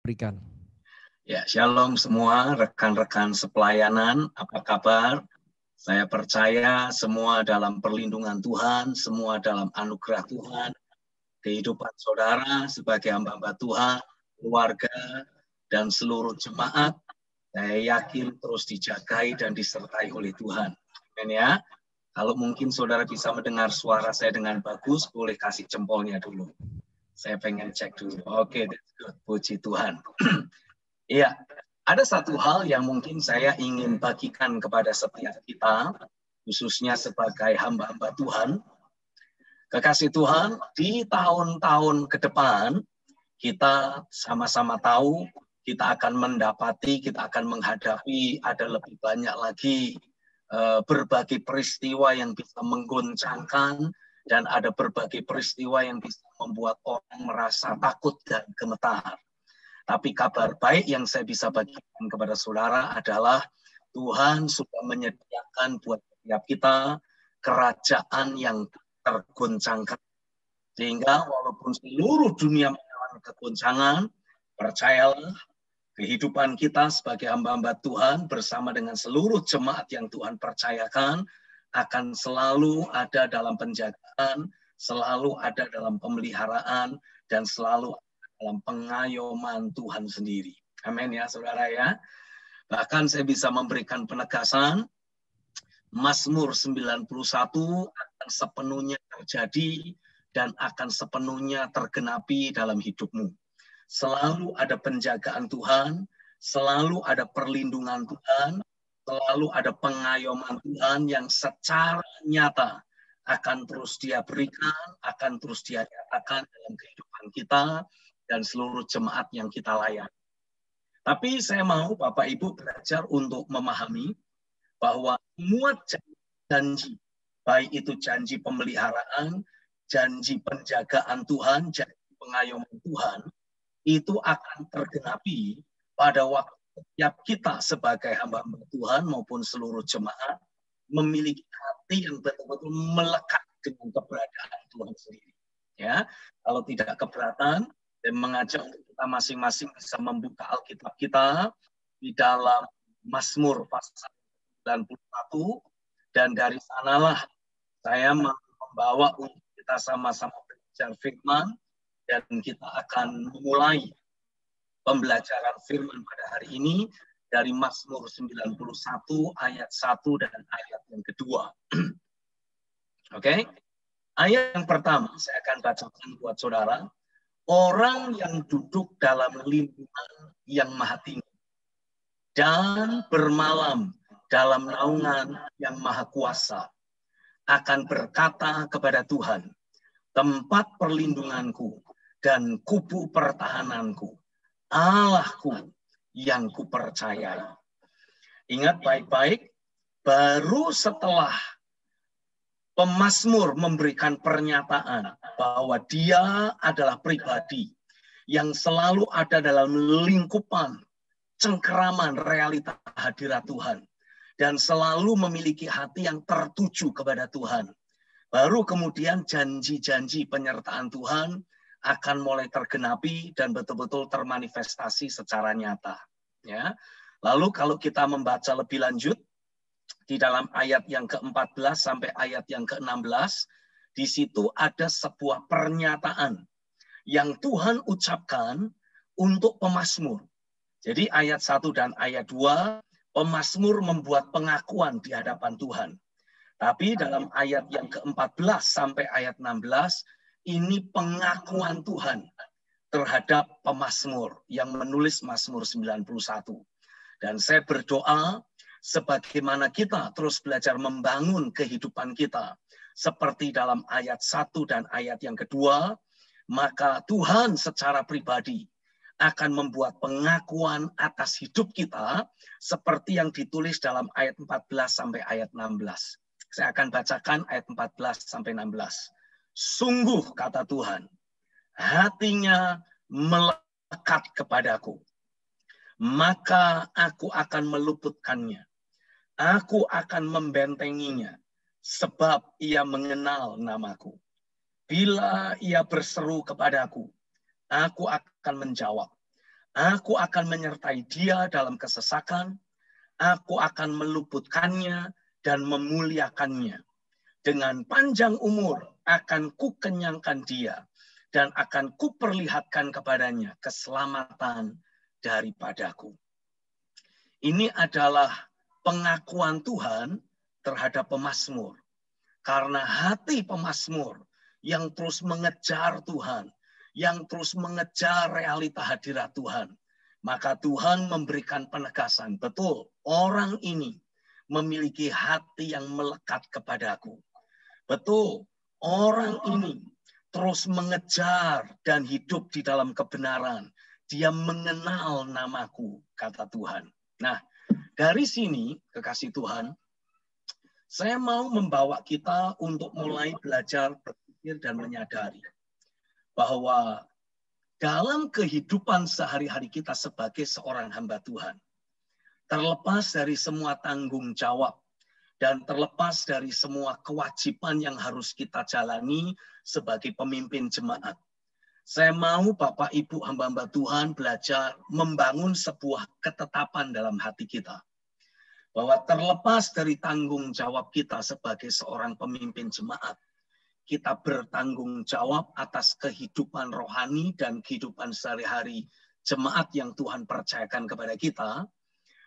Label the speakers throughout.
Speaker 1: berikan.
Speaker 2: Ya, shalom semua rekan-rekan sepelayanan, apa kabar? Saya percaya semua dalam perlindungan Tuhan, semua dalam anugerah Tuhan, kehidupan saudara sebagai hamba-hamba Tuhan, keluarga, dan seluruh jemaat, saya yakin terus dijagai dan disertai oleh Tuhan. Amin ya. Kalau mungkin saudara bisa mendengar suara saya dengan bagus, boleh kasih jempolnya dulu. Saya pengen cek dulu. Oke, that's good. Puji Tuhan. Iya, ada satu hal yang mungkin saya ingin bagikan kepada setiap kita, khususnya sebagai hamba-hamba Tuhan. Kekasih Tuhan, di tahun-tahun ke depan, kita sama-sama tahu, kita akan mendapati, kita akan menghadapi, ada lebih banyak lagi berbagai peristiwa yang bisa menggoncangkan, dan ada berbagai peristiwa yang bisa membuat orang merasa takut dan gemetar. Tapi kabar baik yang saya bisa bagikan kepada saudara adalah Tuhan sudah menyediakan buat setiap kita kerajaan yang tergoncangkan. Sehingga walaupun seluruh dunia mengalami kegoncangan, percayalah kehidupan kita sebagai hamba-hamba Tuhan bersama dengan seluruh jemaat yang Tuhan percayakan akan selalu ada dalam penjagaan, selalu ada dalam pemeliharaan, dan selalu dalam pengayoman Tuhan sendiri. Amin ya saudara ya. Bahkan saya bisa memberikan penegasan, Mazmur 91 akan sepenuhnya terjadi dan akan sepenuhnya tergenapi dalam hidupmu. Selalu ada penjagaan Tuhan, selalu ada perlindungan Tuhan, selalu ada pengayoman Tuhan yang secara nyata akan terus Dia berikan, akan terus Dia nyatakan dalam kehidupan kita, dan seluruh jemaat yang kita layani. Tapi saya mau Bapak Ibu belajar untuk memahami bahwa semua janji, baik itu janji pemeliharaan, janji penjagaan Tuhan, janji pengayoman Tuhan, itu akan tergenapi pada waktu setiap kita sebagai hamba-hamba Tuhan maupun seluruh jemaat memiliki hati yang betul-betul melekat dengan keberadaan Tuhan sendiri. Ya, kalau tidak keberatan, dan mengajak untuk kita masing-masing bisa membuka Alkitab kita di dalam Mazmur pasal 91, dan dari sanalah saya membawa untuk kita sama-sama belajar firman, dan kita akan memulai pembelajaran firman pada hari ini dari Mazmur 91 ayat 1 dan ayat yang kedua. Oke? Ayat yang pertama saya akan bacakan buat saudara. Orang yang duduk dalam lindungan yang maha tinggi dan bermalam dalam naungan yang maha kuasa akan berkata kepada Tuhan, tempat perlindunganku dan kubu pertahananku, Allahku yang kupercayai. Ingat baik-baik, baru setelah pemazmur memberikan pernyataan bahwa dia adalah pribadi yang selalu ada dalam lingkupan cengkeraman realita hadirat Tuhan dan selalu memiliki hati yang tertuju kepada Tuhan. Baru kemudian janji-janji penyertaan Tuhan akan mulai tergenapi dan betul-betul termanifestasi secara nyata. Ya. Lalu kalau kita membaca lebih lanjut, di dalam ayat yang ke-14 sampai ayat yang ke-16, di situ ada sebuah pernyataan yang Tuhan ucapkan untuk pemazmur. Jadi ayat 1 dan ayat 2, pemazmur membuat pengakuan di hadapan Tuhan. Tapi dalam ayat yang ke-14 sampai ayat 16, ini pengakuan Tuhan terhadap pemazmur yang menulis Mazmur 91. Dan saya berdoa, sebagaimana kita terus belajar membangun kehidupan kita seperti dalam ayat 1 dan ayat yang kedua, maka Tuhan secara pribadi akan membuat pengakuan atas hidup kita seperti yang ditulis dalam ayat 14 sampai ayat 16. Saya akan bacakan ayat 14 sampai 16. Sungguh kata Tuhan, hatinya melekat kepadaku, maka aku akan meluputkannya. Aku akan membentenginya, sebab ia mengenal namaku. Bila ia berseru kepadaku, aku akan menjawab. Aku akan menyertai dia dalam kesesakan. Aku akan meluputkannya dan memuliakannya. Dengan panjang umur akan kukenyangkan dia dan akan kuperlihatkan kepadanya keselamatan daripadaku. Ini adalah pengakuan Tuhan terhadap pemazmur. Karena hati pemazmur yang terus mengejar Tuhan, yang terus mengejar realita hadirat Tuhan, maka Tuhan memberikan penegasan, betul, orang ini memiliki hati yang melekat kepadaku. Betul, orang ini terus mengejar dan hidup di dalam kebenaran. Dia mengenal namaku, kata Tuhan. Nah, dari sini, kekasih Tuhan, saya mau membawa kita untuk mulai belajar berpikir dan menyadari bahwa dalam kehidupan sehari-hari kita sebagai seorang hamba Tuhan, terlepas dari semua tanggung jawab dan terlepas dari semua kewajiban yang harus kita jalani sebagai pemimpin jemaat, saya mau Bapak Ibu hamba-hamba Tuhan belajar membangun sebuah ketetapan dalam hati kita. Bahwa terlepas dari tanggung jawab kita sebagai seorang pemimpin jemaat, kita bertanggung jawab atas kehidupan rohani dan kehidupan sehari-hari jemaat yang Tuhan percayakan kepada kita.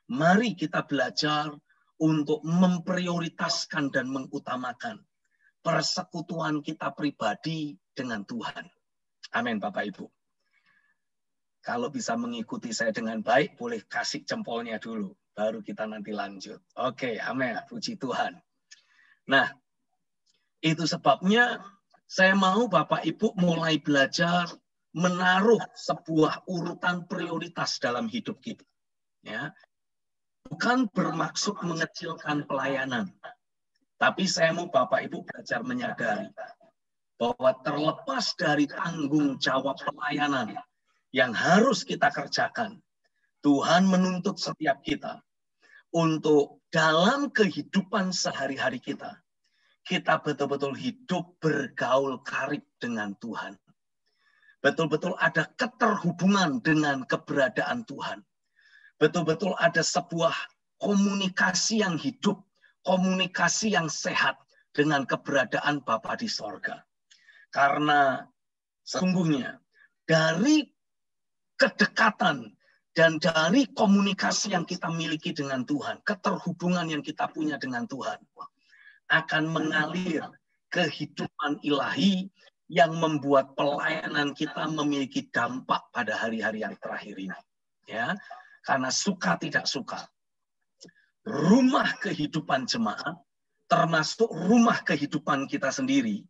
Speaker 2: Mari kita belajar untuk memprioritaskan dan mengutamakan persekutuan kita pribadi dengan Tuhan. Amin, Bapak Ibu. Kalau bisa mengikuti saya dengan baik, boleh kasih jempolnya dulu. Baru kita nanti lanjut. Oke, amin. Puji Tuhan. Nah, itu sebabnya saya mau Bapak Ibu mulai belajar menaruh sebuah urutan prioritas dalam hidup kita. Ya. Bukan bermaksud mengecilkan pelayanan. Tapi saya mau Bapak Ibu belajar menyadari bahwa terlepas dari tanggung jawab pelayanan yang harus kita kerjakan, Tuhan menuntut setiap kita untuk dalam kehidupan sehari-hari kita betul-betul hidup bergaul karib dengan Tuhan. Betul-betul ada keterhubungan dengan keberadaan Tuhan. Betul-betul ada sebuah komunikasi yang hidup, komunikasi yang sehat dengan keberadaan Bapa di sorga. Karena sesungguhnya dari kedekatan dan dari komunikasi yang kita miliki dengan Tuhan, keterhubungan yang kita punya dengan Tuhan, akan mengalir kehidupan ilahi yang membuat pelayanan kita memiliki dampak pada hari-hari yang terakhir ini. Ya, karena suka tidak suka, rumah kehidupan jemaat, termasuk rumah kehidupan kita sendiri,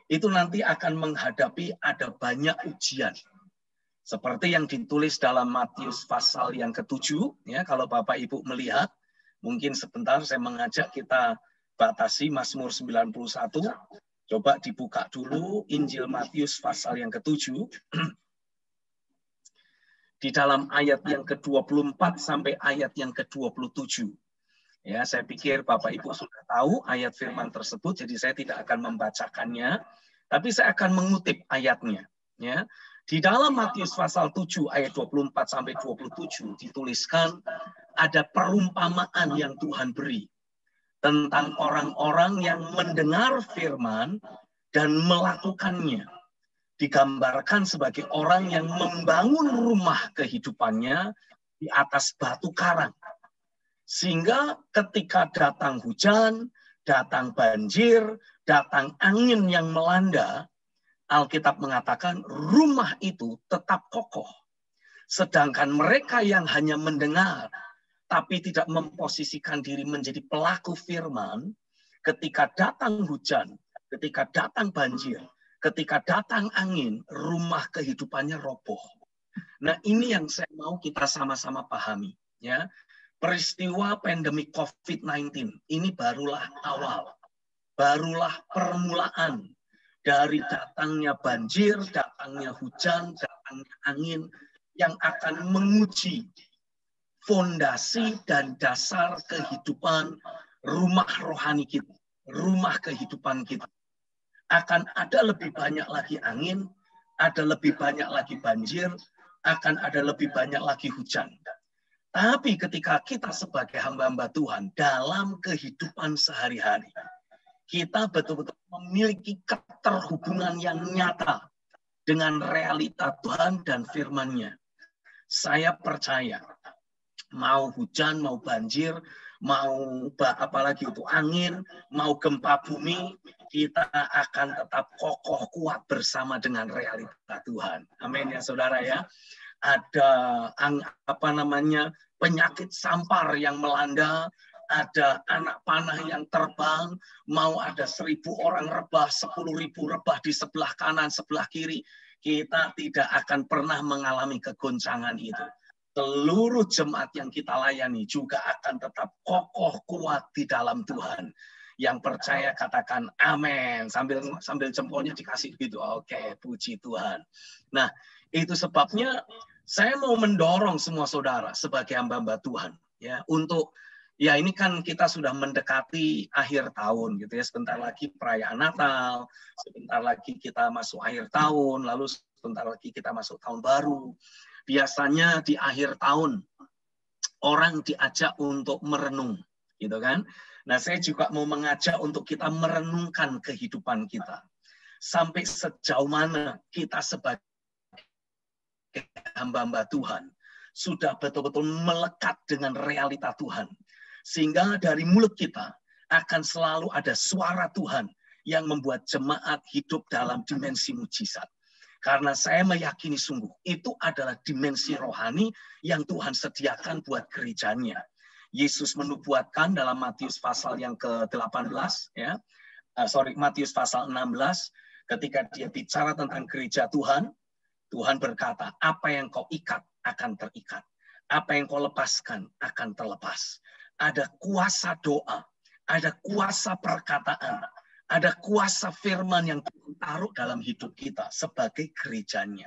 Speaker 2: itu nanti akan menghadapi ada banyak ujian. Seperti yang ditulis dalam Matius pasal yang ke-7, ya, kalau Bapak Ibu melihat, mungkin sebentar saya mengajak kita batasi Mazmur 91. Coba dibuka dulu Injil Matius pasal yang ke-7. Di dalam ayat yang ke-24 sampai ayat yang ke-27. Ya, saya pikir Bapak Ibu sudah tahu ayat firman tersebut, jadi saya tidak akan membacakannya, tapi saya akan mengutip ayatnya. Ya. Di dalam Matius pasal 7 ayat 24 sampai 27 dituliskan ada perumpamaan yang Tuhan beri tentang orang-orang yang mendengar firman dan melakukannya. Digambarkan sebagai orang yang membangun rumah kehidupannya di atas batu karang. Sehingga ketika datang hujan, datang banjir, datang angin yang melanda, Alkitab mengatakan rumah itu tetap kokoh. Sedangkan mereka yang hanya mendengar, tapi tidak memposisikan diri menjadi pelaku firman, ketika datang hujan, ketika datang banjir, ketika datang angin, rumah kehidupannya roboh. Nah, ini yang saya mau kita sama-sama pahami. Ya, peristiwa pandemi COVID-19 ini barulah awal, barulah permulaan dari datangnya banjir, datangnya hujan, datangnya angin yang akan menguji fondasi dan dasar kehidupan rumah rohani kita, rumah kehidupan kita. Akan ada lebih banyak lagi angin, ada lebih banyak lagi banjir, akan ada lebih banyak lagi hujan. Tapi ketika kita sebagai hamba-hamba Tuhan dalam kehidupan sehari-hari, kita betul-betul memiliki keterhubungan yang nyata dengan realita Tuhan dan firman-Nya. Saya percaya, mau hujan, mau banjir, mau apalagi itu angin, mau gempa bumi, kita akan tetap kokoh kuat bersama dengan realita Tuhan. Amin ya saudara ya. Ada penyakit sampar yang melanda, ada anak panah yang terbang, mau ada 1.000 orang rebah, 10.000 rebah di sebelah kanan, sebelah kiri, kita tidak akan pernah mengalami kegoncangan itu. Seluruh jemaat yang kita layani juga akan tetap kokoh kuat di dalam Tuhan. Yang percaya katakan amin, sambil jempolnya dikasih gitu. Oke, puji Tuhan. Nah, itu sebabnya saya mau mendorong semua saudara sebagai hamba-hamba Tuhan ya untuk ya ini kan kita sudah mendekati akhir tahun gitu ya, sebentar lagi perayaan Natal, sebentar lagi kita masuk akhir tahun, lalu sebentar lagi kita masuk tahun baru. Biasanya di akhir tahun orang diajak untuk merenung gitu kan. Nah, saya juga mau mengajak untuk kita merenungkan kehidupan kita. Sampai sejauh mana kita sebagai hamba-hamba Tuhan sudah betul-betul melekat dengan realita Tuhan. Sehingga dari mulut kita akan selalu ada suara Tuhan yang membuat jemaat hidup dalam dimensi mujizat. Karena saya meyakini sungguh itu adalah dimensi rohani yang Tuhan sediakan buat gerejanya. Yesus menubuatkan dalam Matius pasal yang ke-18 ya. Matius pasal 16 ketika dia bicara tentang gereja Tuhan, Tuhan berkata, apa yang kau ikat akan terikat. Apa yang kau lepaskan akan terlepas. Ada kuasa doa, ada kuasa perkataan, ada kuasa firman yang Tuhan taruh dalam hidup kita sebagai gerejanya.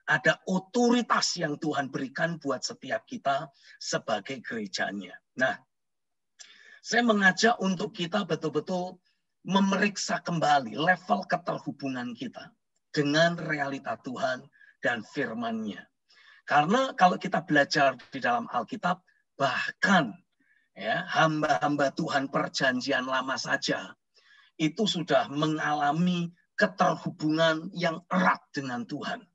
Speaker 2: Ada otoritas yang Tuhan berikan buat setiap kita sebagai gerejanya. Nah, saya mengajak untuk kita betul-betul memeriksa kembali level keterhubungan kita dengan realita Tuhan dan firman-Nya. Karena kalau kita belajar di dalam Alkitab, bahkan ya hamba-hamba Tuhan perjanjian lama saja itu sudah mengalami keterhubungan yang erat dengan Tuhan.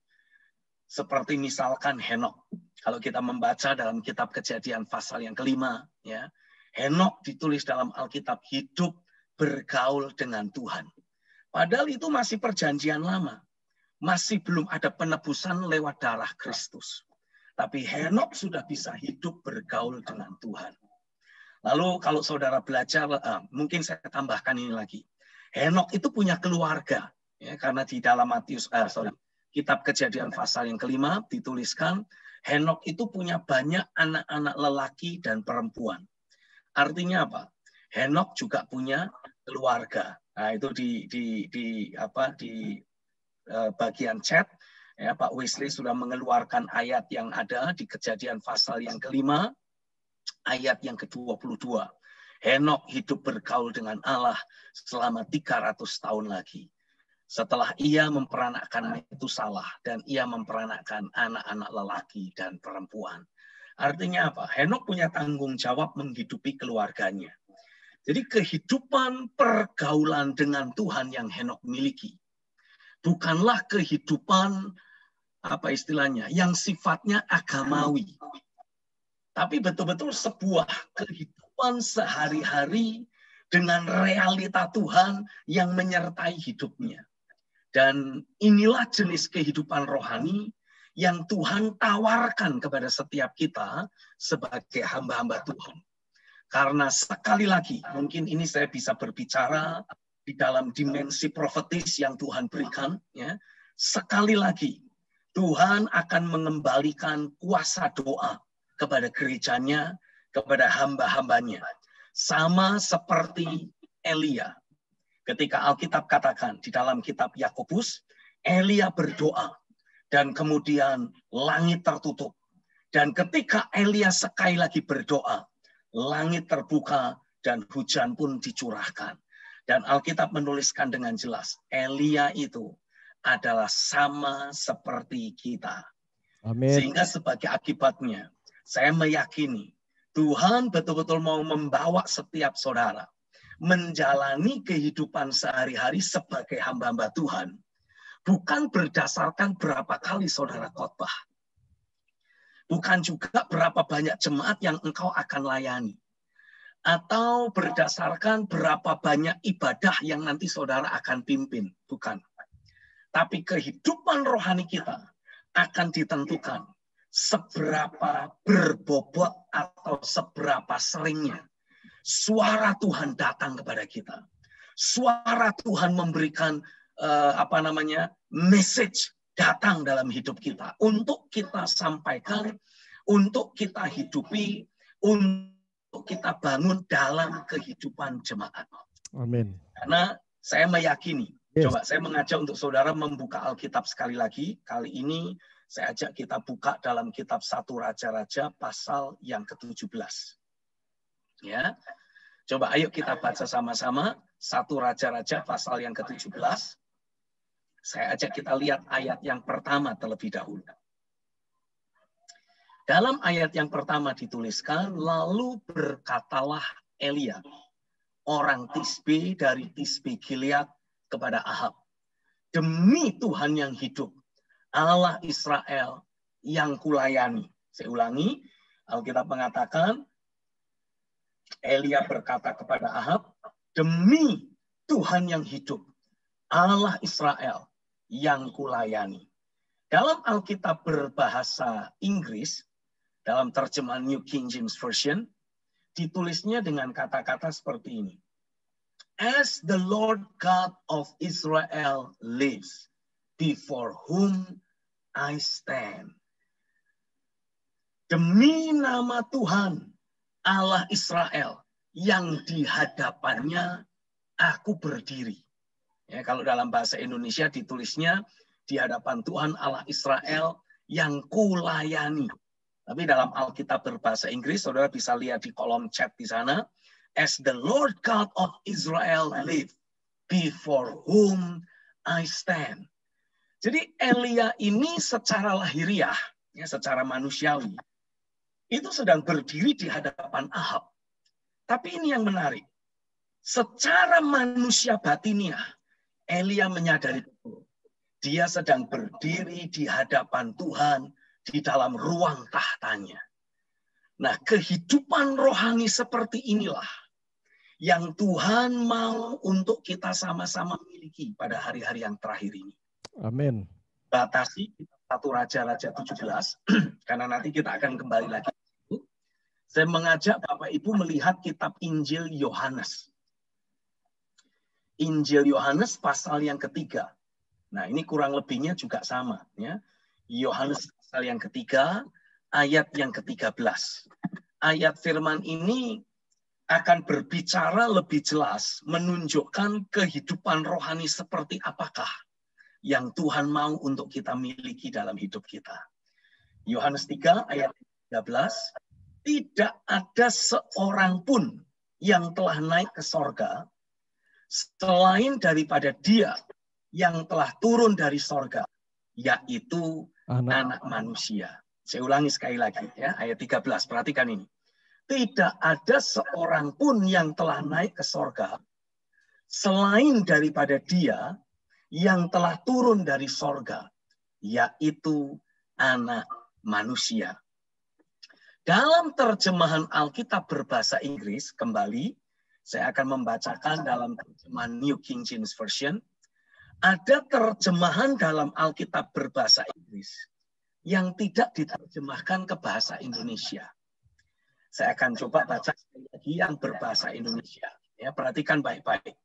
Speaker 2: Seperti misalkan Henok. Kalau kita membaca dalam kitab Kejadian pasal yang ke-5, ya, Henok ditulis dalam Alkitab hidup bergaul dengan Tuhan. Padahal itu masih perjanjian lama. Masih belum ada penebusan lewat darah Kristus. Tapi Henok sudah bisa hidup bergaul dengan Tuhan. Lalu kalau saudara belajar, mungkin saya tambahkan ini lagi. Henok itu punya keluarga. Ya, karena di dalam kitab Kejadian pasal yang ke-5 dituliskan, Henok itu punya banyak anak-anak lelaki dan perempuan. Artinya apa? Henok juga punya keluarga. Nah, itu di bagian chat ya, Pak Wesley sudah mengeluarkan ayat yang ada di Kejadian pasal yang ke-5 ayat yang ke-22. Henok hidup bergaul dengan Allah selama 300 tahun lagi. Setelah ia memperanakkan Metusalah dan ia memperanakkan anak-anak lelaki dan perempuan. Artinya apa? Henok punya tanggung jawab menghidupi keluarganya. Jadi kehidupan pergaulan dengan Tuhan yang Henok miliki bukanlah kehidupan yang sifatnya agamawi. Tapi betul-betul sebuah kehidupan sehari-hari dengan realita Tuhan yang menyertai hidupnya. Dan inilah jenis kehidupan rohani yang Tuhan tawarkan kepada setiap kita sebagai hamba-hamba Tuhan. Karena sekali lagi, mungkin ini saya bisa berbicara di dalam dimensi profetis yang Tuhan berikan, ya. Sekali lagi, Tuhan akan mengembalikan kuasa doa kepada gerejanya, kepada hamba-hambanya. Sama seperti Elia. Ketika Alkitab katakan di dalam kitab Yakobus, Elia berdoa dan kemudian langit tertutup. Dan ketika Elia sekali lagi berdoa, langit terbuka dan hujan pun dicurahkan. Dan Alkitab menuliskan dengan jelas, Elia itu adalah sama seperti kita.
Speaker 1: Amin.
Speaker 2: Sehingga sebagai akibatnya, saya meyakini Tuhan betul-betul mau membawa setiap saudara menjalani kehidupan sehari-hari sebagai hamba-hamba Tuhan. Bukan berdasarkan berapa kali saudara khotbah. Bukan juga berapa banyak jemaat yang engkau akan layani. Atau berdasarkan berapa banyak ibadah yang nanti saudara akan pimpin. Bukan. Tapi kehidupan rohani kita akan ditentukan seberapa berbobot atau seberapa seringnya suara Tuhan datang kepada kita. Suara Tuhan memberikan message datang dalam hidup kita untuk kita sampaikan, untuk kita hidupi, untuk kita bangun dalam kehidupan jemaat.
Speaker 1: Amin.
Speaker 2: Karena saya meyakini, coba saya mengajak untuk saudara membuka Alkitab sekali lagi. Kali ini saya ajak kita buka dalam kitab 1 Raja-Raja pasal yang ke-17. Ya. Coba ayo kita baca sama-sama 1 Raja-Raja pasal yang ke-17. Saya ajak kita lihat ayat yang pertama terlebih dahulu. Dalam ayat yang pertama dituliskan, lalu berkatalah Elia, orang Tisbe dari Tisbe Gilead kepada Ahab, demi Tuhan yang hidup, Allah Israel yang kulayani. Saya ulangi, Alkitab mengatakan, Elia berkata kepada Ahab, demi Tuhan yang hidup, Allah Israel yang kulayani. Dalam Alkitab berbahasa Inggris, dalam terjemahan New King James Version, ditulisnya dengan kata-kata seperti ini. As the Lord God of Israel lives, before whom I stand. Demi nama Tuhan, Allah Israel, yang di hadapannya aku berdiri. Ya, kalau dalam bahasa Indonesia ditulisnya di hadapan Tuhan Allah Israel yang kulayani. Tapi dalam Alkitab berbahasa Inggris, saudara bisa lihat di kolom chat di sana. As the Lord God of Israel live, before whom I stand. Jadi Elia ini secara lahiriah, ya, secara manusiawi, itu sedang berdiri di hadapan Ahab. Tapi ini yang menarik. Secara manusia batiniah, Elia menyadari betul. Dia sedang berdiri di hadapan Tuhan di dalam ruang tahtanya. Nah, kehidupan rohani seperti inilah yang Tuhan mau untuk kita sama-sama miliki pada hari-hari yang terakhir ini.
Speaker 1: Amin.
Speaker 2: Batasi 1 Raja-Raja 17, karena nanti kita akan kembali lagi. Saya mengajak Bapak Ibu melihat kitab Injil Yohanes. Injil Yohanes pasal yang ketiga. Nah, ini kurang lebihnya juga sama. Ya. Yohanes pasal yang ketiga, ayat yang ke-13. Ayat firman ini akan berbicara lebih jelas, menunjukkan kehidupan rohani seperti apakah yang Tuhan mau untuk kita miliki dalam hidup kita. Yohanes 3 ayat 13, tidak ada seorang pun yang telah naik ke sorga, selain daripada Dia yang telah turun dari sorga, yaitu anak manusia. Saya ulangi sekali lagi, ya, ayat 13, perhatikan ini. Tidak ada seorang pun yang telah naik ke sorga, selain daripada Dia yang telah turun dari sorga, yaitu anak manusia. Dalam terjemahan Alkitab berbahasa Inggris, kembali, saya akan membacakan dalam terjemahan New King James Version. Ada terjemahan dalam Alkitab berbahasa Inggris yang tidak diterjemahkan ke bahasa Indonesia. Saya akan coba baca sekali lagi yang berbahasa Indonesia. Ya, perhatikan baik-baik.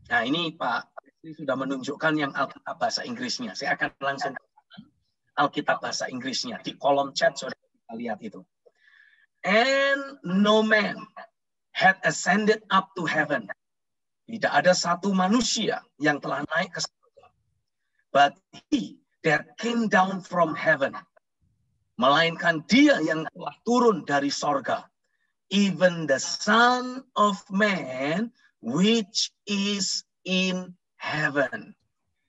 Speaker 2: Nah, ini Pak sudah menunjukkan yang Alkitab bahasa Inggrisnya. Saya akan langsung Alkitab bahasa Inggrisnya. Di kolom chat sudah kita lihat itu. And no man had ascended up to heaven. Tidak ada satu manusia yang telah naik ke surga. But he that came down from heaven. Melainkan Dia yang telah turun dari sorga. Even the Son of Man which is in heaven.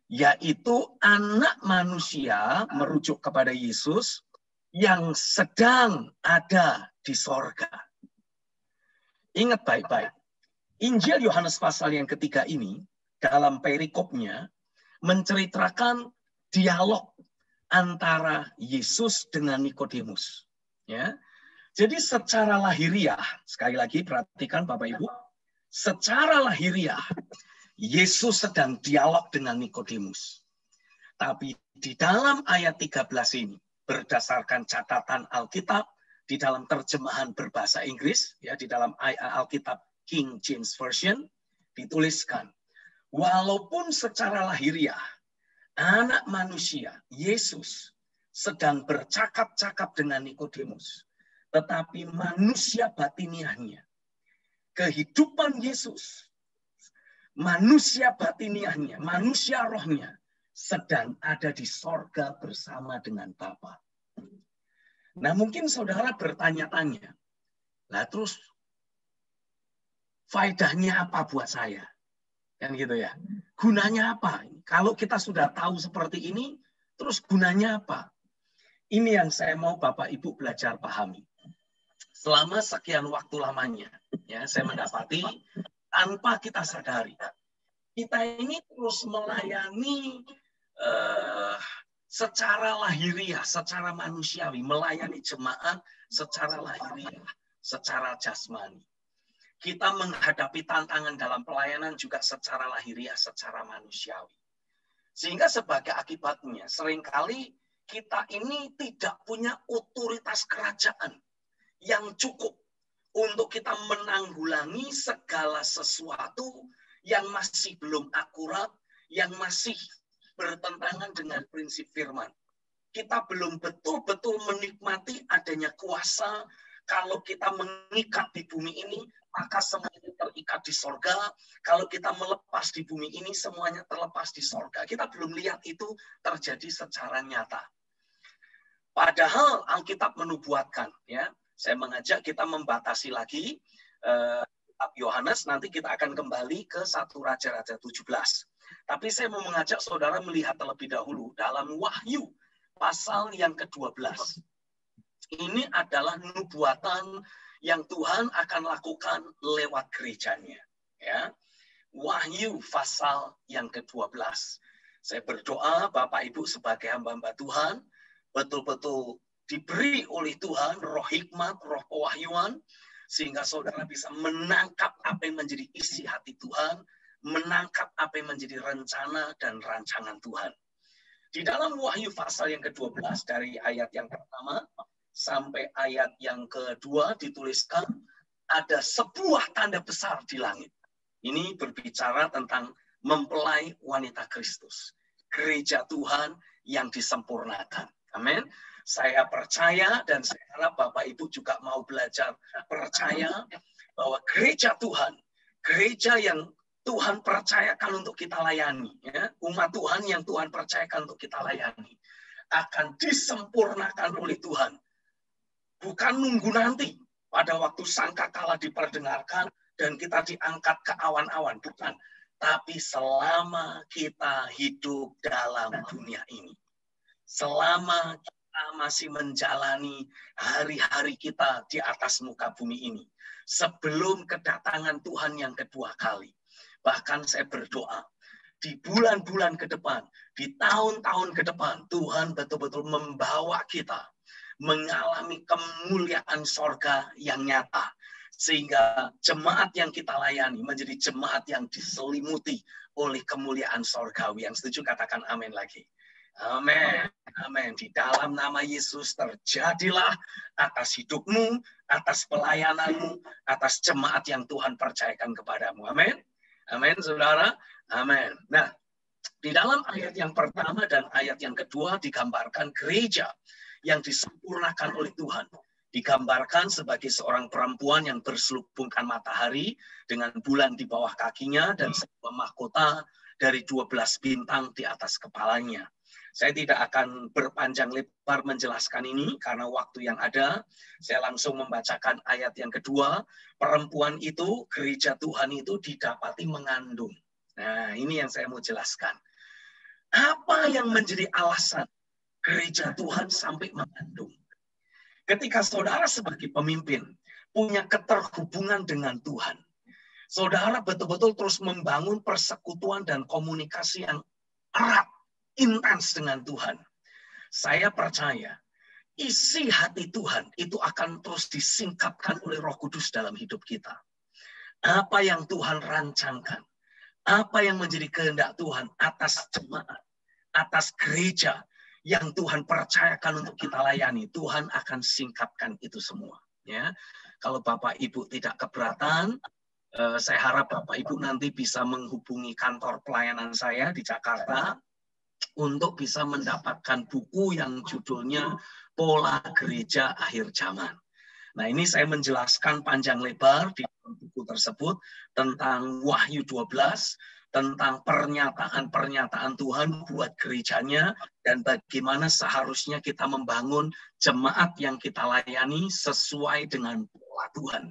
Speaker 2: yaitu anak manusia merujuk kepada Yesus yang sedang ada di sorga. Ingat baik-baik, Injil Yohanes pasal yang ketiga ini dalam perikopnya menceritakan dialog antara Yesus dengan Nikodemus. Ya, jadi secara lahiriah, sekali lagi perhatikan Bapak Ibu, secara lahiriah Yesus sedang dialog dengan Nikodemus. Tapi di dalam ayat 13 ini, berdasarkan catatan Alkitab, di dalam terjemahan berbahasa Inggris, ya di dalam Alkitab King James Version, dituliskan, walaupun secara lahiriah, anak manusia, Yesus, sedang bercakap-cakap dengan Nikodemus, tetapi manusia batiniahnya, kehidupan Yesus, manusia batiniahnya, manusia rohnya, sedang ada di sorga bersama dengan Bapa. Nah, mungkin saudara bertanya-tanya, lah terus faedahnya apa buat saya? Kan gitu ya. Gunanya apa? Kalau kita sudah tahu seperti ini, terus gunanya apa? Ini yang saya mau Bapak Ibu belajar pahami. Selama sekian waktu lamanya, ya, saya mendapati tanpa kita sadari, kita ini terus melayani secara lahiriah, secara manusiawi, melayani jemaat secara lahiriah, secara jasmani. Kita menghadapi tantangan dalam pelayanan juga secara lahiriah, secara manusiawi. Sehingga sebagai akibatnya, seringkali kita ini tidak punya otoritas kerajaan yang cukup untuk kita menanggulangi segala sesuatu yang masih belum akurat, yang masih bertentangan dengan prinsip firman. Kita belum betul-betul menikmati adanya kuasa. Kalau kita mengikat di bumi ini, maka semuanya terikat di sorga. Kalau kita melepas di bumi ini, semuanya terlepas di sorga. Kita belum lihat itu terjadi secara nyata. Padahal Alkitab menubuatkan, ya. Saya mengajak kita membatasi lagi kitab Yohanes, nanti kita akan kembali ke 1 Raja-Raja 17. Tapi saya mau mengajak saudara melihat terlebih dahulu dalam Wahyu pasal yang ke-12. Ini adalah nubuatan yang Tuhan akan lakukan lewat gerejanya. Ya. Wahyu pasal yang ke-12. Saya berdoa Bapak Ibu sebagai hamba-hamba Tuhan, betul-betul diberi oleh Tuhan roh hikmat, roh pewahyuan, sehingga saudara bisa menangkap apa yang menjadi isi hati Tuhan, menangkap apa yang menjadi rencana dan rancangan Tuhan. Di dalam Wahyu pasal yang ke-12 dari ayat yang pertama sampai ayat yang kedua dituliskan ada sebuah tanda besar di langit. Ini berbicara tentang mempelai wanita Kristus. Gereja Tuhan yang disempurnakan. Amin. Saya percaya dan saya harap Bapak Ibu juga mau belajar percaya bahwa gereja Tuhan, gereja yang Tuhan percayakan untuk kita layani, ya, umat Tuhan yang Tuhan percayakan untuk kita layani, akan disempurnakan oleh Tuhan. Bukan nunggu nanti pada waktu sangkakala diperdengarkan dan kita diangkat ke awan-awan, bukan. Tapi selama kita hidup dalam dunia ini, selama kita masih menjalani hari-hari kita di atas muka bumi ini, sebelum kedatangan Tuhan yang kedua kali. Bahkan saya berdoa, di bulan-bulan ke depan, di tahun-tahun ke depan, Tuhan betul-betul membawa kita mengalami kemuliaan sorga yang nyata. Sehingga jemaat yang kita layani menjadi jemaat yang diselimuti oleh kemuliaan sorgawi. Yang setuju katakan amin lagi. Amin. Amin. Di dalam nama Yesus terjadilah atas hidupmu, atas pelayananmu, atas jemaat yang Tuhan percayakan kepadamu. Amin. Amin, saudara. Amin. Nah, di dalam ayat yang pertama dan ayat yang kedua digambarkan gereja yang disempurnakan oleh Tuhan. Digambarkan sebagai seorang perempuan yang berselubungkan matahari dengan bulan di bawah kakinya dan sebuah mahkota dari 12 bintang di atas kepalanya. Saya tidak akan berpanjang lebar menjelaskan ini karena waktu yang ada. Saya langsung membacakan ayat yang kedua. Perempuan itu, gereja Tuhan itu didapati mengandung. Nah, ini yang saya mau jelaskan. Apa yang menjadi alasan gereja Tuhan sampai mengandung? Ketika saudara sebagai pemimpin punya keterhubungan dengan Tuhan, saudara betul-betul terus membangun persekutuan dan komunikasi yang erat, intens dengan Tuhan. Saya percaya isi hati Tuhan itu akan terus disingkapkan oleh Roh Kudus dalam hidup kita. Apa yang Tuhan rancangkan, apa yang menjadi kehendak Tuhan atas jemaat, atas gereja yang Tuhan percayakan untuk kita layani, Tuhan akan singkapkan itu semua. Ya, kalau Bapak Ibu tidak keberatan, saya harap Bapak Ibu nanti bisa menghubungi kantor pelayanan saya di Jakarta untuk bisa mendapatkan buku yang judulnya Pola Gereja Akhir Zaman. Nah, ini saya menjelaskan panjang lebar di buku tersebut tentang Wahyu 12, tentang pernyataan-pernyataan Tuhan buat gerejanya, dan bagaimana seharusnya kita membangun jemaat yang kita layani sesuai dengan pola Tuhan.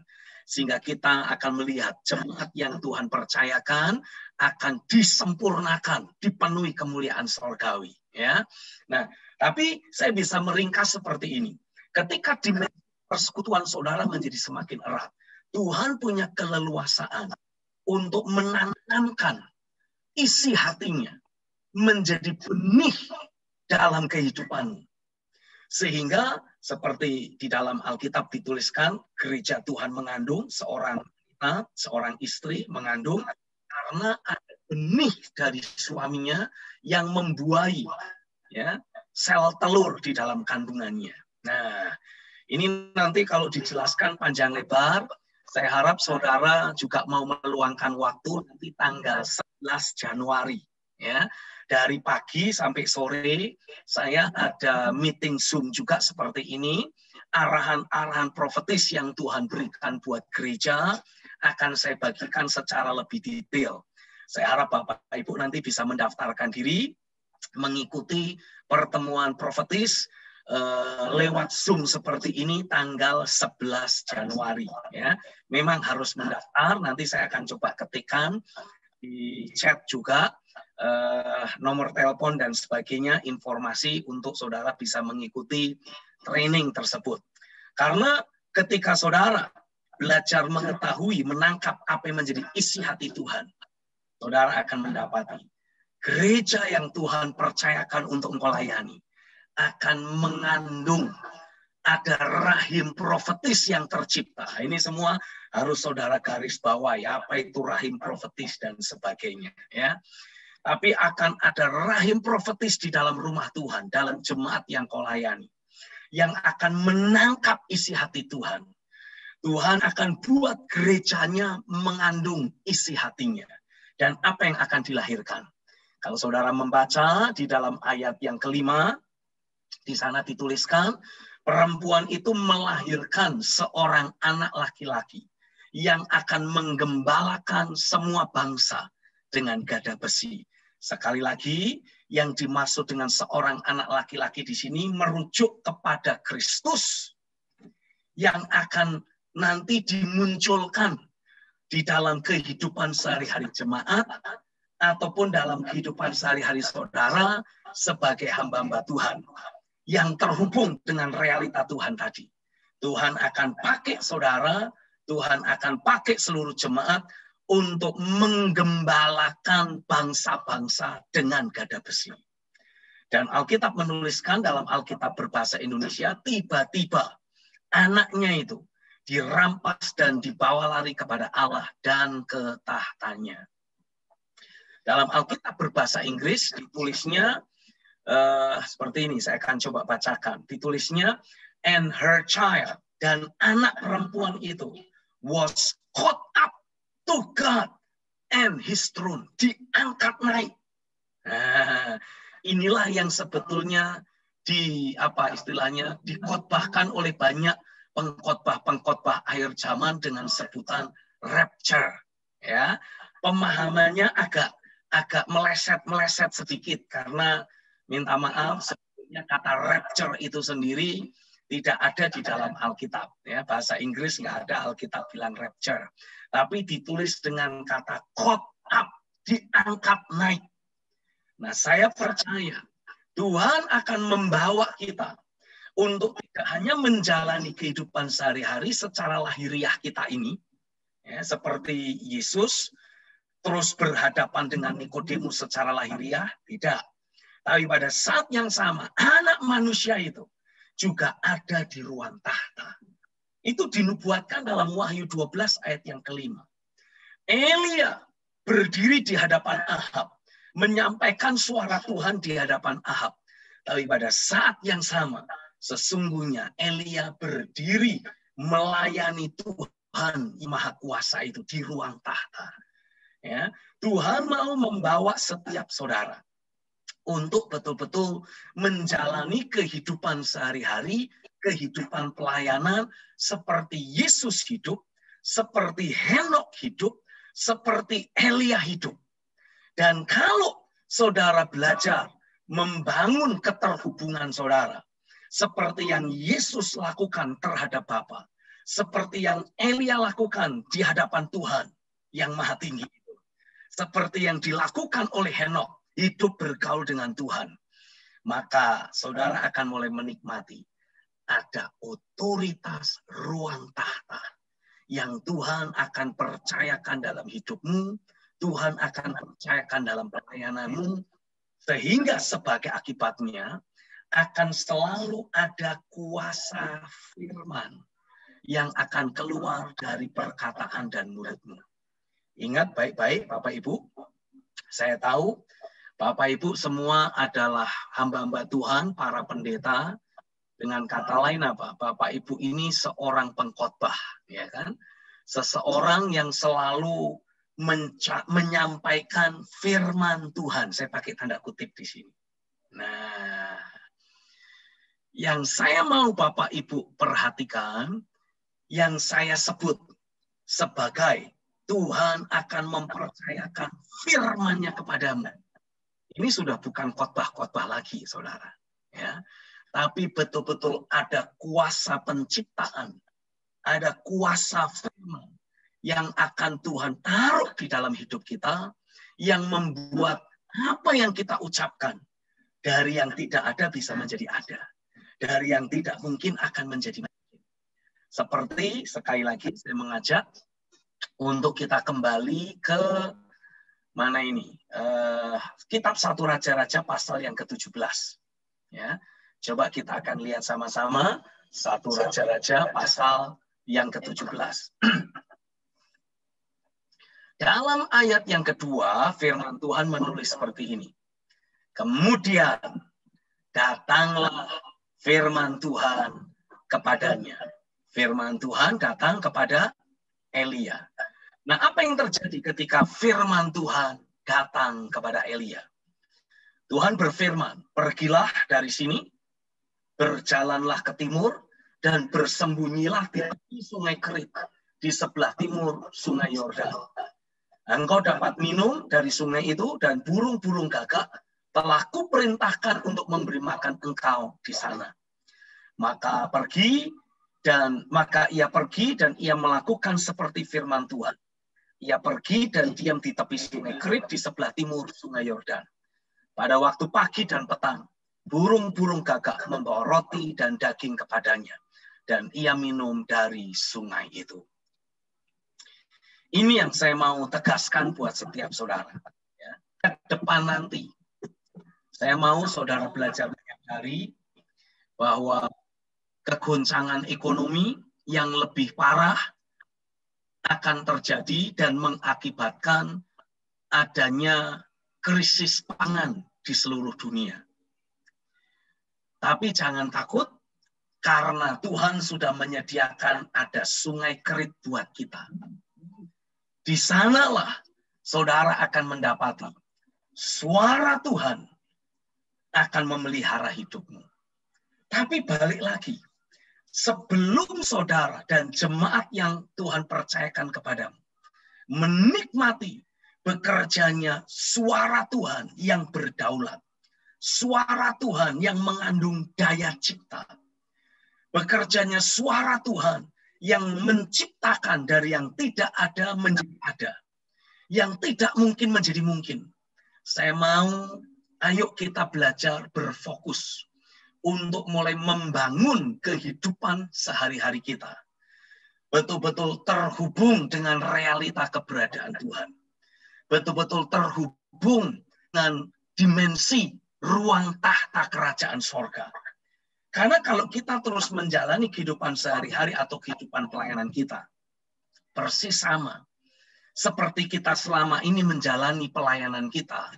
Speaker 2: Sehingga kita akan melihat jemaat yang Tuhan percayakan akan disempurnakan, dipenuhi kemuliaan surgawi. Ya. Nah, tapi saya bisa meringkas seperti ini. Ketika di persekutuan saudara menjadi semakin erat, Tuhan punya keleluasaan untuk menanamkan isi hatinya menjadi benih dalam kehidupanmu. Sehingga seperti di dalam Alkitab dituliskan, gereja Tuhan mengandung seorang istri mengandung karena ada benih dari suaminya yang membuahi ya sel telur di dalam kandungannya. Nah, ini nanti kalau dijelaskan panjang lebar, saya harap saudara juga mau meluangkan waktu nanti tanggal 11 Januari. Ya, dari pagi sampai sore saya ada meeting Zoom juga seperti ini. Arahan-arahan profetis yang Tuhan berikan buat gereja akan saya bagikan secara lebih detail. Saya harap Bapak Ibu nanti bisa mendaftarkan diri, mengikuti pertemuan profetis lewat Zoom seperti ini tanggal 11 Januari. Ya, memang harus mendaftar. Nanti saya akan coba ketikkan di chat juga nomor telepon dan sebagainya, informasi untuk saudara bisa mengikuti training tersebut. Karena ketika saudara belajar mengetahui, menangkap apa yang menjadi isi hati Tuhan, saudara akan mendapati gereja yang Tuhan percayakan untuk melayani akan mengandung, ada rahim profetis yang tercipta. Ini semua harus saudara garis bawahi, apa itu rahim profetis dan sebagainya. Ya. Tapi akan ada rahim profetis di dalam rumah Tuhan, dalam jemaat yang kau layani, yang akan menangkap isi hati Tuhan. Tuhan akan buat gerejanya mengandung isi hatinya. Dan apa yang akan dilahirkan? Kalau saudara membaca di dalam ayat yang kelima, di sana dituliskan, perempuan itu melahirkan seorang anak laki-laki yang akan menggembalakan semua bangsa dengan gada besi. Sekali lagi, yang dimaksud dengan seorang anak laki-laki di sini merujuk kepada Kristus yang akan nanti dimunculkan di dalam kehidupan sehari-hari jemaat ataupun dalam kehidupan sehari-hari saudara sebagai hamba-hamba Tuhan yang terhubung dengan realita Tuhan tadi. Tuhan akan pakai saudara, Tuhan akan pakai seluruh jemaat untuk menggembalakan bangsa-bangsa dengan gada besi. Dan Alkitab menuliskan dalam Alkitab berbahasa Indonesia, tiba-tiba anaknya itu dirampas dan dibawa lari kepada Allah dan ke tahtanya. Dalam Alkitab berbahasa Inggris ditulisnya seperti ini, saya akan coba bacakan. Ditulisnya, and her child, dan anak perempuan itu was caught up to God and his throne, diangkat naik. Nah, inilah yang sebetulnya dikhotbahkan oleh banyak pengkhotbah akhir zaman dengan sebutan rapture. Ya, pemahamannya agak meleset sedikit karena minta maaf, sebetulnya kata rapture itu sendiri tidak ada di dalam Alkitab. Ya, bahasa Inggris nggak ada Alkitab bilang rapture. Tapi ditulis dengan kata caught up, diangkat naik. Nah, saya percaya Tuhan akan membawa kita untuk tidak hanya menjalani kehidupan sehari-hari secara lahiriah kita ini, ya, seperti Yesus terus berhadapan dengan Nikodemus secara lahiriah, tidak. Tapi pada saat yang sama, anak manusia itu juga ada di ruang tahta. Itu dinubuatkan dalam Wahyu 12 ayat yang kelima. Elia berdiri di hadapan Ahab, menyampaikan suara Tuhan di hadapan Ahab. Tapi pada saat yang sama, sesungguhnya Elia berdiri melayani Tuhan yang Maha Kuasa itu di ruang tahta. Ya, Tuhan mau membawa setiap saudara untuk betul-betul menjalani kehidupan sehari-hari, kehidupan pelayanan seperti Yesus hidup, seperti Henok hidup, seperti Elia hidup. Dan kalau saudara belajar membangun keterhubungan saudara, seperti yang Yesus lakukan terhadap Bapa, seperti yang Elia lakukan di hadapan Tuhan yang Maha Tinggi, seperti yang dilakukan oleh Henok, hidup bergaul dengan Tuhan, maka saudara akan mulai menikmati ada otoritas ruang tahta yang Tuhan akan percayakan dalam hidupmu, Tuhan akan percayakan dalam pelayananmu, sehingga sebagai akibatnya akan selalu ada kuasa firman yang akan keluar dari perkataan dan mulutmu. Ingat baik-baik Bapak Ibu, saya tahu Bapak Ibu semua adalah hamba-hamba Tuhan, para pendeta. Dengan kata lain apa? Bapak Ibu ini seorang pengkhotbah, ya kan? Seseorang yang selalu menyampaikan firman Tuhan. Saya pakai tanda kutip di sini. Nah, yang saya mau Bapak Ibu perhatikan, yang saya sebut sebagai Tuhan akan mempercayakan firman-Nya kepadamu. Ini sudah bukan khotbah-khotbah lagi, saudara. Ya, tapi betul-betul ada kuasa penciptaan, ada kuasa firman yang akan Tuhan taruh di dalam hidup kita, yang membuat apa yang kita ucapkan dari yang tidak ada bisa menjadi ada, dari yang tidak mungkin akan menjadi mungkin. Seperti sekali lagi saya mengajak untuk kita kembali ke mana ini? Kitab 1 Raja-Raja pasal yang ke-17. Ya, coba kita akan lihat sama-sama 1 Raja-Raja pasal yang ke-17. Dalam ayat yang kedua, firman Tuhan menulis seperti ini. Kemudian datanglah firman Tuhan kepadanya. Firman Tuhan datang kepada Elia. Nah, apa yang terjadi ketika firman Tuhan datang kepada Elia? Tuhan berfirman, pergilah dari sini, berjalanlah ke timur, dan bersembunyilah di tepi sungai Kerit, di sebelah timur sungai Yordan. Engkau dapat minum dari sungai itu, dan burung-burung gagak telah kuperintahkan untuk memberi makan engkau di sana. Maka ia pergi dan ia melakukan seperti firman Tuhan. Ia pergi dan diam di tepi sungai Kerit di sebelah timur sungai Yordan. Pada waktu pagi dan petang, burung-burung gagak membawa roti dan daging kepadanya, dan ia minum dari sungai itu. Ini yang saya mau tegaskan buat setiap saudara. Ya, ke depan nanti, saya mau saudara belajar banyak hari bahwa kegoncangan ekonomi yang lebih parah akan terjadi dan mengakibatkan adanya krisis pangan di seluruh dunia. Tapi jangan takut, karena Tuhan sudah menyediakan ada sungai Kerit buat kita. Di sanalah saudara akan mendapati suara Tuhan akan memelihara hidupmu. Tapi balik lagi, sebelum saudara dan jemaat yang Tuhan percayakan kepadamu menikmati bekerjanya suara Tuhan yang berdaulat, suara Tuhan yang mengandung daya cipta, bekerjanya suara Tuhan yang menciptakan dari yang tidak ada menjadi ada, yang tidak mungkin menjadi mungkin. Saya mau Ayo kita belajar berfokus untuk mulai membangun kehidupan sehari-hari kita. Betul-betul terhubung dengan realita keberadaan Tuhan. Betul-betul terhubung dengan dimensi ruang tahta kerajaan sorga. Karena kalau kita terus menjalani kehidupan sehari-hari atau kehidupan pelayanan kita, persis sama seperti kita selama ini menjalani pelayanan kita.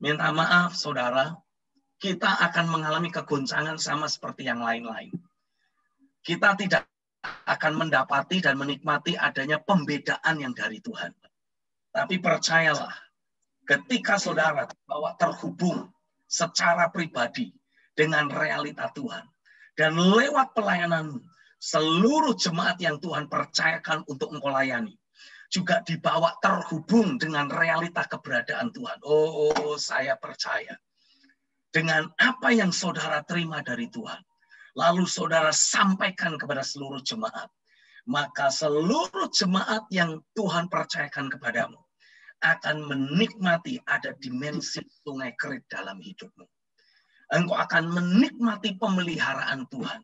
Speaker 2: Minta maaf, saudara, kita akan mengalami kegoncangan sama seperti yang lain-lain. Kita tidak akan mendapati dan menikmati adanya pembedaan yang dari Tuhan. Tapi percayalah, ketika saudara bahwa terhubung secara pribadi dengan realita Tuhan, dan lewat pelayanan seluruh jemaat yang Tuhan percayakan untuk engkau layani, juga dibawa terhubung dengan realita keberadaan Tuhan. Oh, saya percaya. Dengan apa yang saudara terima dari Tuhan, lalu saudara sampaikan kepada seluruh jemaat, maka seluruh jemaat yang Tuhan percayakan kepadamu akan menikmati ada dimensi sungai kerit dalam hidupmu. Engkau akan menikmati pemeliharaan Tuhan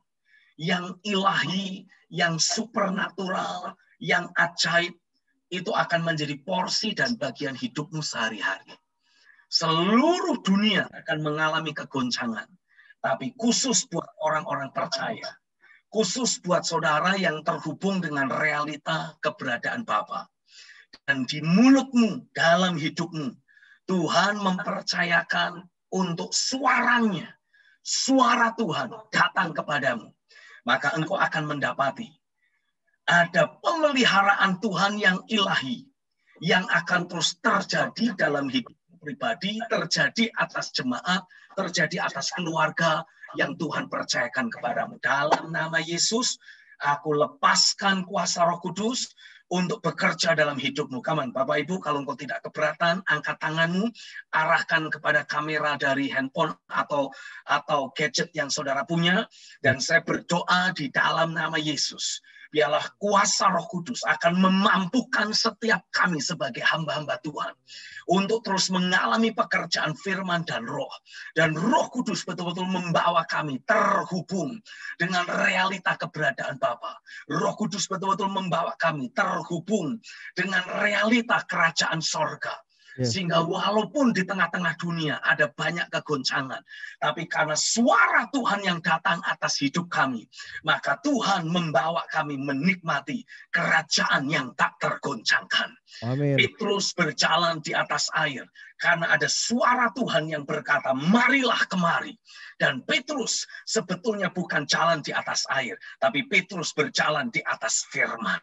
Speaker 2: yang ilahi, yang supernatural, yang ajaib. Itu akan menjadi porsi dan bagian hidupmu sehari-hari. Seluruh dunia akan mengalami kegoncangan. Tapi khusus buat orang-orang percaya. Khusus buat saudara yang terhubung dengan realita keberadaan Bapa. Dan di mulutmu, dalam hidupmu, Tuhan mempercayakan untuk suaranya. Suara Tuhan datang kepadamu. Maka engkau akan mendapati ada pemeliharaan Tuhan yang ilahi yang akan terus terjadi dalam hidup pribadi, terjadi atas jemaat, terjadi atas keluarga yang Tuhan percayakan kepadamu. Dalam nama Yesus, aku lepaskan kuasa Roh Kudus untuk bekerja dalam hidupmu. Come on, Bapak Ibu, kalau engkau tidak keberatan, angkat tanganmu, arahkan kepada kamera dari handphone atau gadget yang saudara punya, dan saya berdoa di dalam nama Yesus. Biarlah kuasa Roh Kudus akan memampukan setiap kami sebagai hamba-hamba Tuhan untuk terus mengalami pekerjaan firman dan roh. Dan Roh Kudus betul-betul membawa kami terhubung dengan realita keberadaan Bapa. Roh Kudus betul-betul membawa kami terhubung dengan realita kerajaan sorga. Sehingga walaupun di tengah-tengah dunia ada banyak kegoncangan, tapi karena suara Tuhan yang datang atas hidup kami, maka Tuhan membawa kami menikmati kerajaan yang tak tergoncangkan. Amin. Petrus berjalan di atas air karena ada suara Tuhan yang berkata, marilah kemari. Dan Petrus sebetulnya bukan jalan di atas air, tapi Petrus berjalan di atas firman.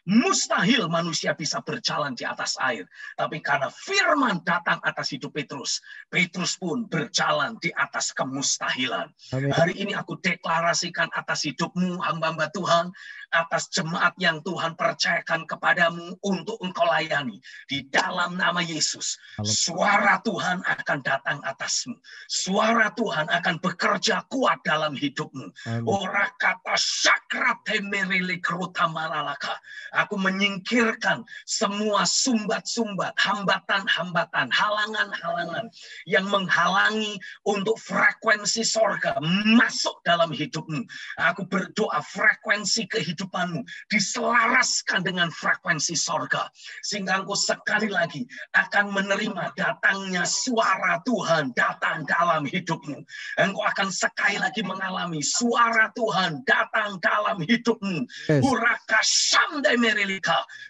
Speaker 2: Mustahil manusia bisa berjalan di atas air, tapi karena firman datang atas hidup Petrus, Petrus pun berjalan di atas kemustahilan. Amin. Hari ini aku deklarasikan atas hidupmu, hamba-hamba Tuhan, atas jemaat yang Tuhan percayakan kepadamu untuk engkau layani. Di dalam nama Yesus, suara Tuhan akan datang atasmu. Suara Tuhan akan bekerja kuat dalam hidupmu. Ora kata sakrat temerili kerutamaralaka. Aku menyingkirkan semua sumbat-sumbat, hambatan-hambatan, halangan-halangan yang menghalangi untuk frekuensi sorga masuk dalam hidupmu. Aku berdoa frekuensi kehidupanmu diselaraskan dengan frekuensi sorga. Sehingga engkau sekali lagi akan menerima datangnya suara Tuhan datang dalam hidupmu. Engkau akan sekali lagi mengalami suara Tuhan datang dalam hidupmu.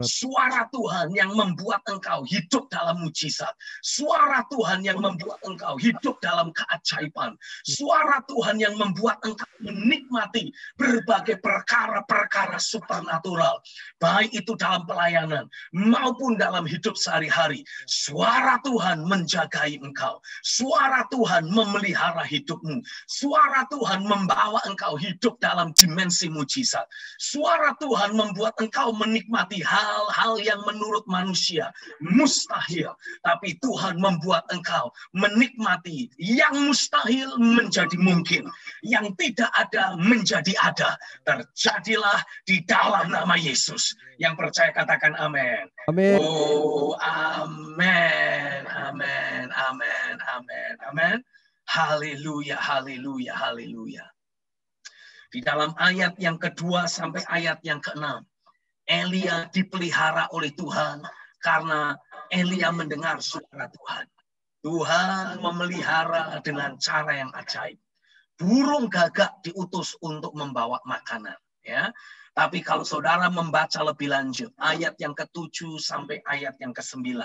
Speaker 2: Suara Tuhan yang membuat engkau hidup dalam mujizat. Suara Tuhan yang membuat engkau hidup dalam keajaiban. Suara Tuhan yang membuat engkau menikmati berbagai perkara-perkara supernatural. Baik itu dalam pelayanan maupun dalam hidup sehari-hari. Suara Tuhan menjagai engkau. Suara Tuhan memelihara hidupmu. Suara Tuhan membawa engkau hidup dalam dimensi mujizat. mujizat. Suara Tuhan membuat engkau menikmati hal-hal yang menurut manusia mustahil. Tapi Tuhan membuat engkau menikmati yang mustahil menjadi mungkin. Yang tidak ada menjadi ada. Terjadilah di dalam nama Yesus. Yang percaya katakan amin.
Speaker 1: Amin.
Speaker 2: Oh, amin. Amin. Amin. Amin. Amin. Haleluya, haleluya, haleluya. Di dalam ayat yang kedua sampai ayat yang keenam, Elia dipelihara oleh Tuhan karena Elia mendengar suara Tuhan. Tuhan memelihara dengan cara yang ajaib. Burung gagak diutus untuk membawa makanan. Ya, tapi kalau saudara membaca lebih lanjut, ayat yang ke-7 sampai ayat yang ke-9,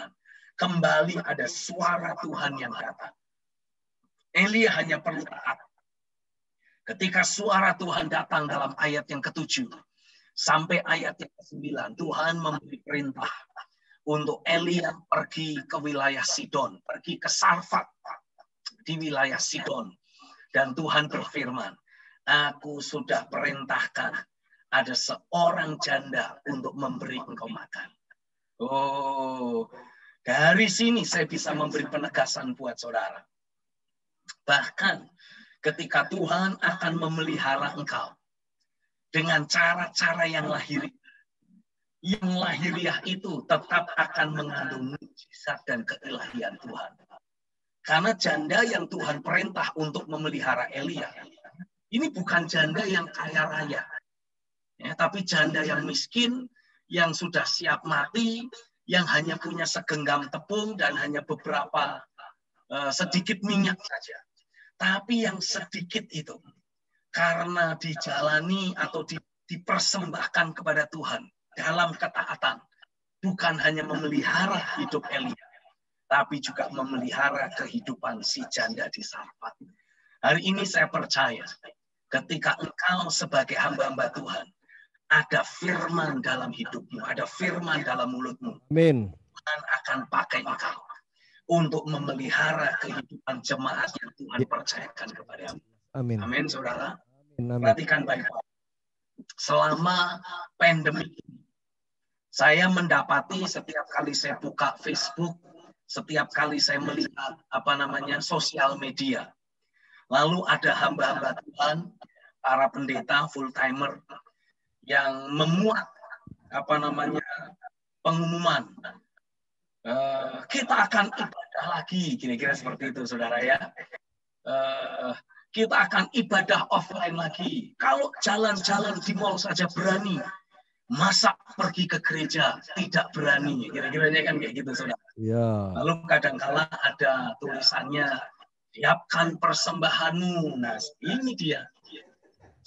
Speaker 2: kembali ada suara Tuhan yang datang. Elia hanya perlu taat. Ketika suara Tuhan datang dalam ayat yang ke-7 sampai ayat yang ke-9, Tuhan memberi perintah untuk Elia pergi ke wilayah Sidon, pergi ke Sarfat di wilayah Sidon. Dan Tuhan berfirman, aku sudah perintahkan ada seorang janda untuk memberi engkau makan. Oh, dari sini saya bisa memberi penegasan buat saudara. Bahkan ketika Tuhan akan memelihara engkau dengan cara-cara yang lahiriah itu tetap akan mengandung mujizat dan keilahian Tuhan. Karena janda yang Tuhan perintah untuk memelihara Elia, ini bukan janda yang kaya raya, ya, tapi janda yang miskin, yang sudah siap mati, yang hanya punya segenggam tepung dan hanya beberapa sedikit minyak saja. Tapi yang sedikit itu, karena dijalani atau dipersembahkan kepada Tuhan dalam ketaatan, bukan hanya memelihara hidup Elia, tapi juga memelihara kehidupan si janda di Sarfat. Hari ini saya percaya, ketika engkau sebagai hamba-hamba Tuhan, ada firman dalam hidupmu, ada firman dalam mulutmu.
Speaker 1: Amin.
Speaker 2: Tuhan akan pakai engkau untuk memelihara kehidupan jemaat yang Tuhan percayakan kepadamu.
Speaker 1: Amin.
Speaker 2: Amin, saudara.
Speaker 1: Amin.
Speaker 2: Perhatikan baik-baik. Selama pandemi ini, saya mendapati setiap kali saya buka Facebook, setiap kali saya melihat sosial media, lalu ada hamba-hamba Tuhan, para pendeta full timer yang memuat pengumuman. Kita akan ibadah lagi, kira-kira seperti itu, saudara ya. Kita akan ibadah offline lagi. Kalau jalan-jalan di mall saja berani, masa pergi ke gereja tidak berani? Kira-kiranya kan kayak gitu, saudara.
Speaker 1: Ya.
Speaker 2: Lalu kadang-kala ada tulisannya, siapkan persembahanmu. Nah, ini dia.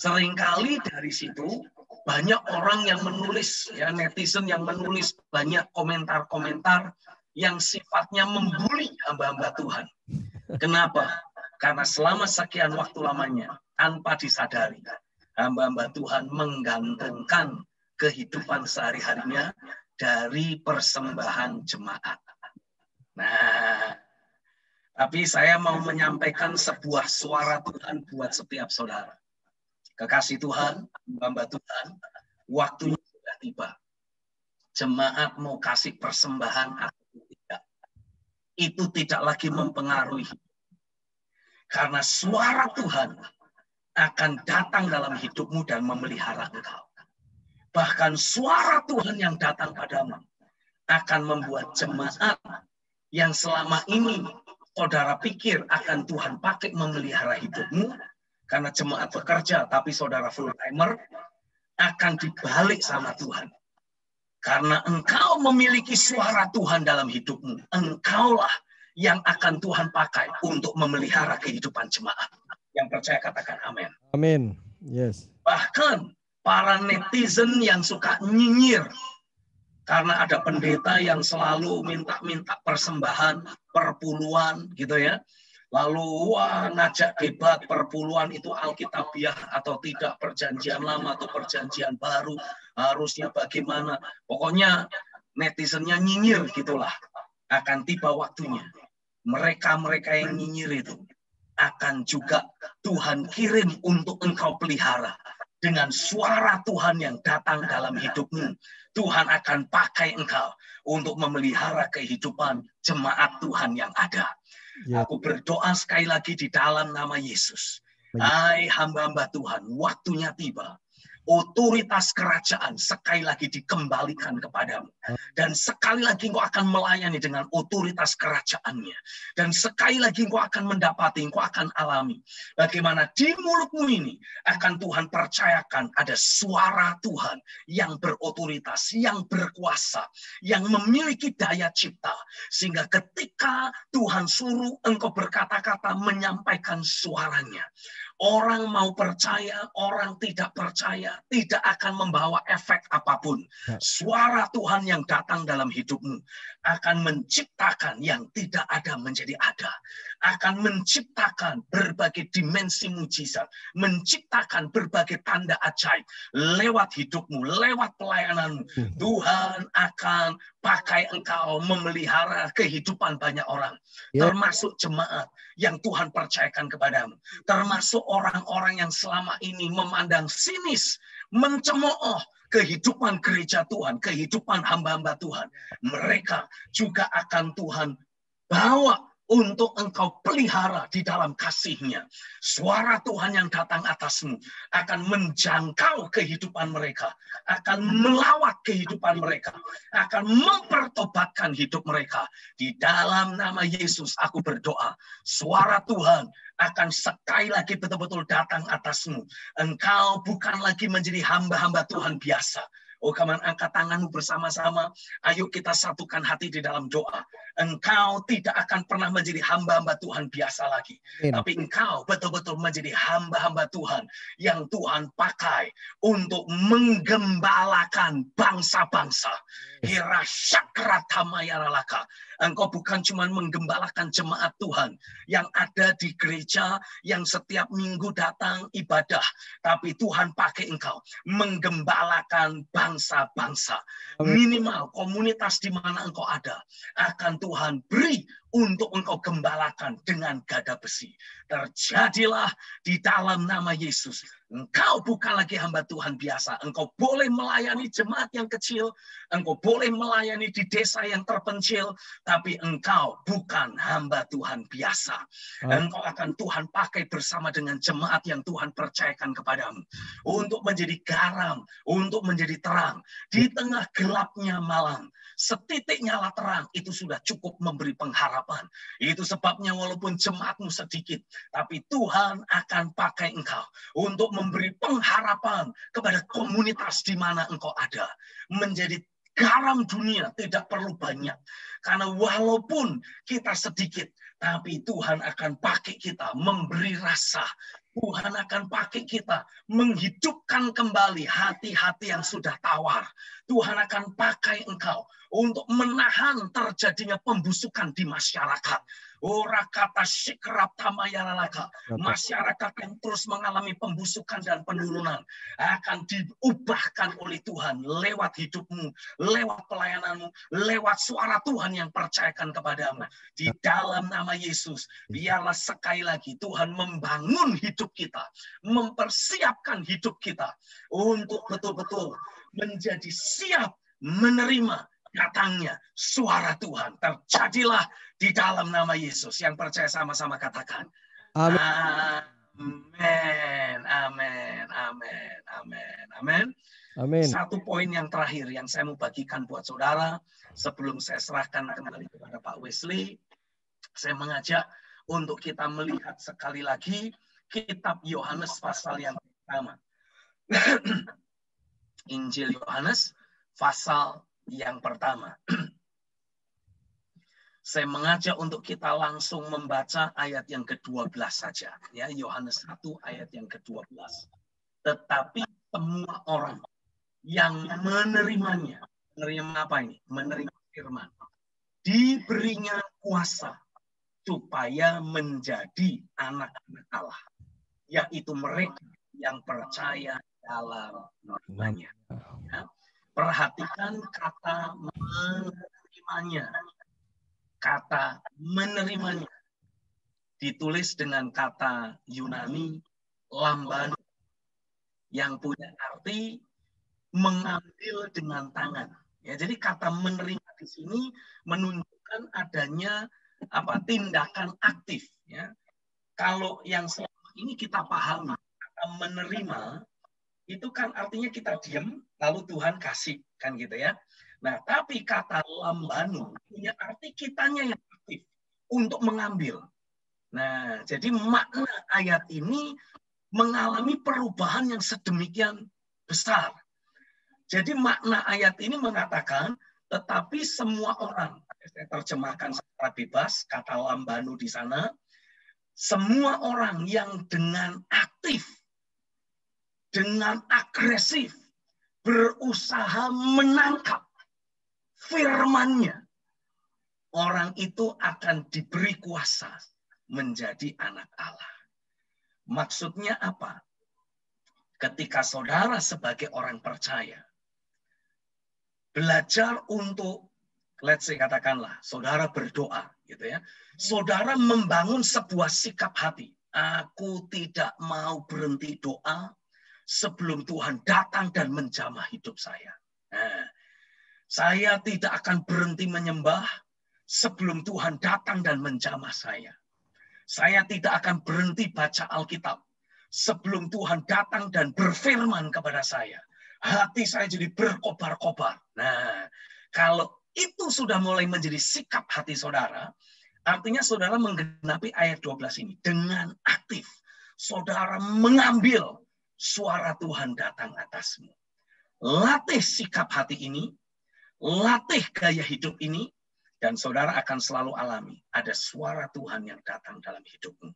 Speaker 2: Seringkali dari situ banyak orang yang menulis, ya, netizen yang menulis banyak komentar-komentar yang sifatnya membuli hamba-hamba Tuhan. Kenapa? Karena selama sekian waktu lamanya, tanpa disadari, hamba-hamba Tuhan menggantungkan kehidupan sehari-harinya dari persembahan jemaat. Nah, tapi saya mau menyampaikan sebuah suara Tuhan buat setiap saudara. Kekasih Tuhan, hamba Tuhan, waktunya sudah tiba. Jemaat mau kasih persembahan atau tidak, itu tidak lagi mempengaruhi. Karena suara Tuhan akan datang dalam hidupmu dan memelihara engkau. Bahkan suara Tuhan yang datang padamu akan membuat jemaat yang selama ini saudara pikir akan Tuhan pakai memelihara hidupmu, karena jemaat bekerja tapi saudara full timer, akan dibalik sama Tuhan. Karena engkau memiliki suara Tuhan dalam hidupmu, engkaulah yang akan Tuhan pakai untuk memelihara kehidupan jemaat. Yang percaya katakan amin.
Speaker 1: Amin. Yes.
Speaker 2: Bahkan para netizen yang suka nyinyir karena ada pendeta yang selalu minta persembahan perpuluhan gitu ya. Lalu ngajak debat perpuluhan itu alkitabiah atau tidak, perjanjian lama atau perjanjian baru, harusnya bagaimana. Pokoknya netizennya nyinyir gitulah. Akan tiba waktunya. Mereka-mereka yang nyinyir itu akan juga Tuhan kirim untuk engkau pelihara. dengan suara Tuhan yang datang dalam hidupmu, Tuhan akan pakai engkau untuk memelihara kehidupan jemaat Tuhan yang ada. Aku berdoa sekali lagi di dalam nama Yesus. Hai hamba-hamba Tuhan, waktunya tiba. Otoritas kerajaan sekali lagi dikembalikan kepadamu. Dan sekali lagi engkau akan melayani dengan otoritas kerajaannya. Dan sekali lagi engkau akan mendapati, engkau akan alami. Bagaimana di mulutmu ini akan Tuhan percayakan ada suara Tuhan yang berotoritas, yang berkuasa, yang memiliki daya cipta. Sehingga ketika Tuhan suruh engkau berkata-kata menyampaikan suaranya, orang mau percaya, orang tidak percaya, tidak akan membawa efek apapun. Suara Tuhan yang datang dalam hidupmu akan menciptakan yang tidak ada menjadi ada. Akan menciptakan berbagai dimensi mujizat. Menciptakan berbagai tanda ajaib. Lewat hidupmu, lewat pelayananmu. Tuhan akan pakai engkau memelihara kehidupan banyak orang. Termasuk jemaat yang Tuhan percayakan kepadamu. Termasuk orang-orang yang selama ini memandang sinis, mencemooh kehidupan gereja Tuhan, kehidupan hamba-hamba Tuhan. Mereka juga akan Tuhan bawa untuk engkau pelihara di dalam kasih-Nya. Suara Tuhan yang datang atasmu akan menjangkau kehidupan mereka, akan melawat kehidupan mereka, akan mempertobatkan hidup mereka. Di dalam nama Yesus aku berdoa, suara Tuhan akan sekali lagi betul-betul datang atasmu. Engkau bukan lagi menjadi hamba-hamba Tuhan biasa. Oh, kawan, angkat tanganmu bersama-sama. Ayo kita satukan hati di dalam doa. Engkau tidak akan pernah menjadi hamba-hamba Tuhan biasa lagi. Tapi engkau betul-betul menjadi hamba-hamba Tuhan yang Tuhan pakai untuk menggembalakan bangsa-bangsa. Hirasyakratamayaralaka. Engkau bukan cuma menggembalakan jemaat Tuhan yang ada di gereja yang setiap minggu datang ibadah. Tapi Tuhan pakai engkau menggembalakan bangsa-bangsa. Minimal komunitas di mana engkau ada akan Tuhan beri untuk engkau gembalakan dengan gada besi. Terjadilah di dalam nama Yesus. Engkau bukan lagi hamba Tuhan biasa. Engkau boleh melayani jemaat yang kecil. Engkau boleh melayani di desa yang terpencil. Tapi engkau bukan hamba Tuhan biasa. Engkau akan Tuhan pakai bersama dengan jemaat yang Tuhan percayakan kepadamu. Untuk menjadi garam. Untuk menjadi terang. Di tengah gelapnya malam. Setitik nyala terang itu sudah cukup memberi pengharapan. Itu sebabnya walaupun jemaatmu sedikit, tapi Tuhan akan pakai engkau untuk memberi pengharapan kepada komunitas di mana engkau ada. Menjadi garam dunia tidak perlu banyak. Karena walaupun kita sedikit, tapi Tuhan akan pakai kita memberi rasa. Tuhan akan pakai kita menghidupkan kembali hati-hati yang sudah tawar. Tuhan akan pakai engkau untuk menahan terjadinya pembusukan di masyarakat. Orakata sikrap tamayaralaka. Masyarakat yang terus mengalami pembusukan dan penurunan akan diubahkan oleh Tuhan lewat hidupmu, lewat pelayananmu, lewat suara Tuhan yang percayakan kepadamu. Di dalam nama Yesus, biarlah sekali lagi Tuhan membangun hidup kita, mempersiapkan hidup kita untuk betul-betul menjadi siap menerima datangnya suara Tuhan. Terjadilah di dalam nama Yesus. Yang percaya sama-sama katakan. Amin. Amin. Amin. Amin. Amin. Amin. Satu poin yang terakhir yang saya mau bagikan buat saudara sebelum saya serahkan kembali kepada Pak Wesley. Saya mengajak untuk kita melihat sekali lagi kitab Yohanes pasal yang pertama. Injil Yohanes pasal yang pertama. Saya mengajak untuk kita langsung membaca ayat yang ke-12 saja. Ya, Yohanes 1 ayat yang ke-12. Tetapi semua orang yang menerimanya. Menerima apa ini? Menerima firman. Diberinya kuasa supaya menjadi anak-anak Allah. Yaitu mereka yang percaya dalam namanya. Ya. Perhatikan kata menerimanya. Kata menerimanya ditulis dengan kata Yunani lamban. yang punya arti mengambil dengan tangan. Ya, jadi kata menerima di sini menunjukkan adanya tindakan aktif. Ya. Kalau yang selama ini kita pahami, kata menerima itu kan artinya kita diam, lalu Tuhan kasih, kan gitu ya. Nah, tapi kata lambano punya arti kitanya yang aktif untuk mengambil. Nah, jadi makna ayat ini mengalami perubahan yang sedemikian besar. Jadi makna ayat ini mengatakan, tetapi semua orang, saya terjemahkan secara bebas, kata lambano di sana, semua orang yang dengan aktif, dengan agresif, berusaha menangkap firman-Nya, orang itu akan diberi kuasa menjadi anak Allah. Maksudnya apa? Ketika saudara sebagai orang percaya belajar untuk, let's say katakanlah, saudara berdoa, gitu ya. Saudara membangun sebuah sikap hati. Aku tidak mau berhenti doa sebelum Tuhan datang dan menjamah hidup saya. Nah, saya tidak akan berhenti menyembah sebelum Tuhan datang dan menjamah saya. Saya tidak akan berhenti baca Alkitab sebelum Tuhan datang dan berfirman kepada saya. Hati saya jadi berkobar-kobar. Nah, kalau itu sudah mulai menjadi sikap hati saudara, artinya saudara menggenapi ayat 12 ini. Dengan aktif, saudara mengambil suara Tuhan datang atasmu. Latih sikap hati ini, latih gaya hidup ini, dan saudara akan selalu alami ada suara Tuhan yang datang dalam hidupmu.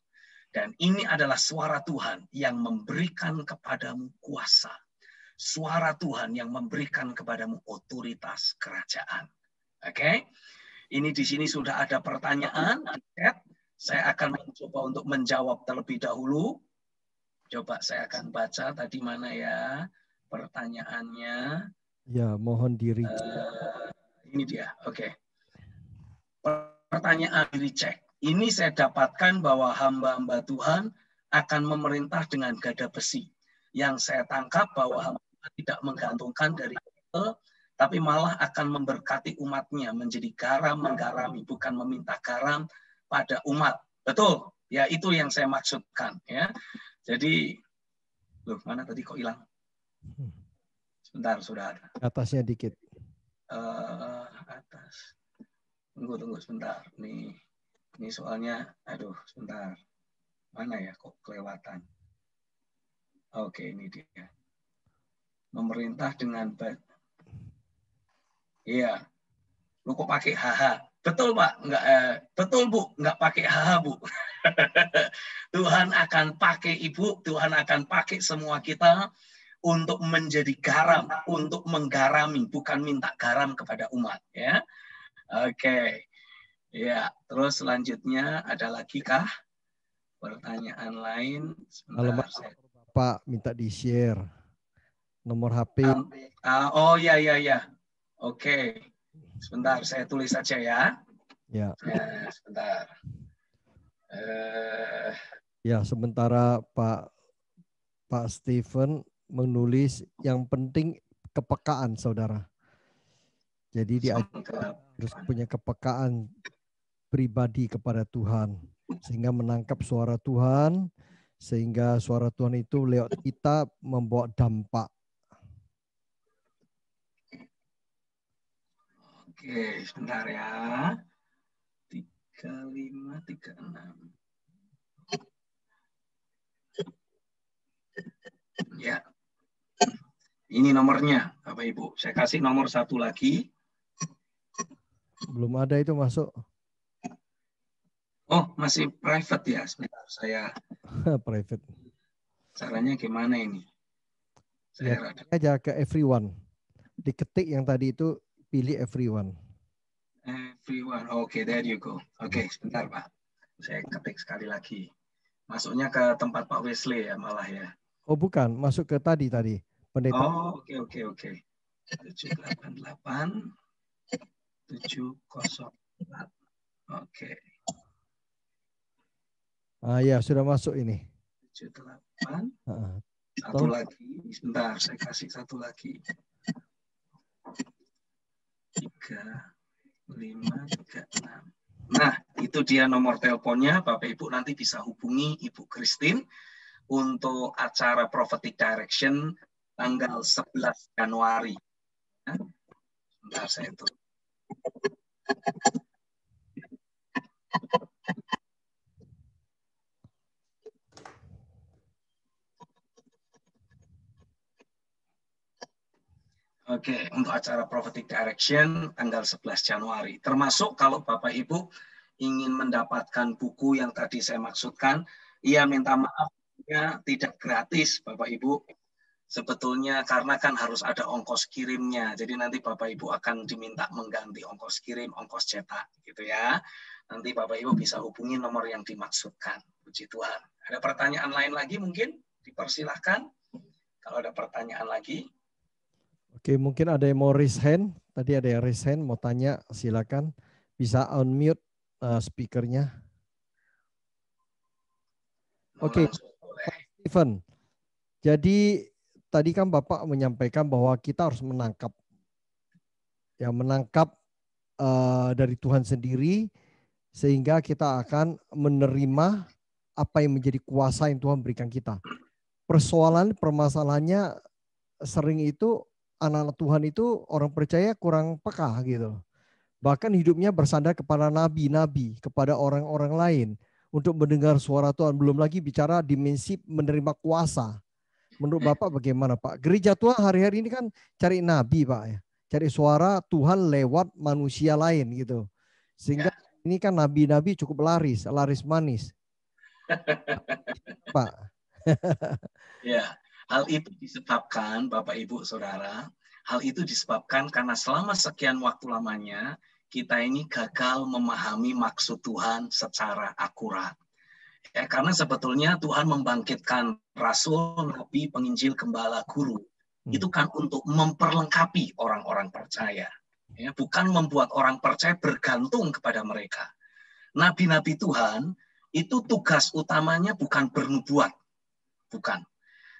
Speaker 2: Dan ini adalah suara Tuhan yang memberikan kepadamu kuasa. Suara Tuhan yang memberikan kepadamu otoritas kerajaan. Oke? Ini di sini sudah ada pertanyaan di chat. Saya akan mencoba untuk menjawab terlebih dahulu. Coba saya akan baca tadi mana ya pertanyaannya.
Speaker 1: Ya, mohon diri.
Speaker 2: Ini dia. Oke. Pertanyaan dicek. Ini saya dapatkan bahwa hamba-hamba Tuhan akan memerintah dengan gada besi. Yang saya tangkap bahwa hamba tidak menggantungkan dari itu, tapi malah akan memberkati umatnya menjadi garam menggarami, bukan meminta garam pada umat. Betul, ya itu yang saya maksudkan. Ya, jadi, loh mana tadi kok hilang? Sebentar, sudah ada.
Speaker 1: Atasnya dikit.
Speaker 2: Atas. Tunggu sebentar. Ini soalnya, aduh, sebentar. Mana ya kok kelewatan? Oke, ini dia. Memerintah dengan iya. Lu kok pakai HH? Betul, Pak. Enggak, betul, Bu. Enggak pakai HH, Bu. Tuhan akan pakai Ibu, Tuhan akan pakai semua kita untuk menjadi garam, untuk menggarami, bukan minta garam kepada umat, ya. Oke. Ya, terus selanjutnya ada lagi kah pertanyaan lain? Sebentar,
Speaker 1: Pak minta di-share nomor HP.
Speaker 2: Oh ya. Oke. Sebentar, saya tulis saja ya.
Speaker 1: Ya.
Speaker 2: Sebentar.
Speaker 1: Ya, sementara Pak Stephen menulis yang penting kepekaan, saudara. Jadi dia harus punya kepekaan pribadi kepada Tuhan, sehingga menangkap suara Tuhan, sehingga suara Tuhan itu lewat kita membawa dampak.
Speaker 2: Oke, sebentar ya. 3536. Ya. Ini nomornya, Bapak Ibu. Saya kasih nomor satu lagi.
Speaker 1: Belum ada itu masuk.
Speaker 2: Oh, masih private ya. Sebentar, saya.
Speaker 1: Private.
Speaker 2: Caranya gimana ini?
Speaker 1: Saya aja ke everyone. Diketik yang tadi itu, pilih everyone.
Speaker 2: Everyone. Oke, there you go. Oke, sebentar Pak. Saya ketik sekali lagi. Masuknya ke tempat Pak Wesley ya malah ya.
Speaker 1: Oh bukan, masuk ke tadi. Pendeta.
Speaker 2: Oh, oke. 788 704. Oke.
Speaker 1: Ya, sudah masuk ini.
Speaker 2: 78 Satu lagi, sebentar, saya kasih satu lagi. 3536. Nah, itu dia nomor teleponnya. Bapak Ibu nanti bisa hubungi Ibu Christine untuk acara Prophetic Direction tanggal 11 Januari. Sebentar, saya itu. Oke, untuk acara Prophetic Direction tanggal 11 Januari. Termasuk kalau Bapak Ibu ingin mendapatkan buku yang tadi saya maksudkan, ia minta maaf tidak gratis Bapak Ibu. Sebetulnya karena kan harus ada ongkos kirimnya. Jadi nanti Bapak Ibu akan diminta mengganti ongkos kirim, ongkos cetak gitu ya. Nanti Bapak Ibu bisa hubungi nomor yang dimaksudkan. Puji Tuhan. Ada pertanyaan lain lagi mungkin? Dipersilahkan. Kalau ada pertanyaan lagi.
Speaker 1: Oke, mungkin ada yang mau raise hand. Tadi ada yang raise hand, mau tanya, silakan. Bisa unmute speakernya. Oke, Stephen. Jadi tadi kan Bapak menyampaikan bahwa kita harus menangkap, ya menangkap dari Tuhan sendiri, sehingga kita akan menerima apa yang menjadi kuasa yang Tuhan berikan kita. Permasalahannya sering itu anak-anak Tuhan itu orang percaya kurang peka gitu. Bahkan hidupnya bersandar kepada nabi-nabi, kepada orang-orang lain untuk mendengar suara Tuhan. Belum lagi bicara dimensi menerima kuasa. Menurut Bapak bagaimana Pak? Gereja Tuhan hari-hari ini kan cari nabi Pak ya. Cari suara Tuhan lewat manusia lain gitu. Sehingga ini kan nabi-nabi cukup laris manis. Pak.
Speaker 2: Ya, hal itu disebabkan Bapak Ibu Saudara, hal itu disebabkan karena selama sekian waktu lamanya kita ini gagal memahami maksud Tuhan secara akurat. Ya, karena sebetulnya Tuhan membangkitkan rasul, nabi, penginjil, gembala, guru. Itu kan untuk memperlengkapi orang-orang percaya. Ya, bukan membuat orang percaya bergantung kepada mereka. Nabi-nabi Tuhan itu tugas utamanya bukan bernubuat. Bukan.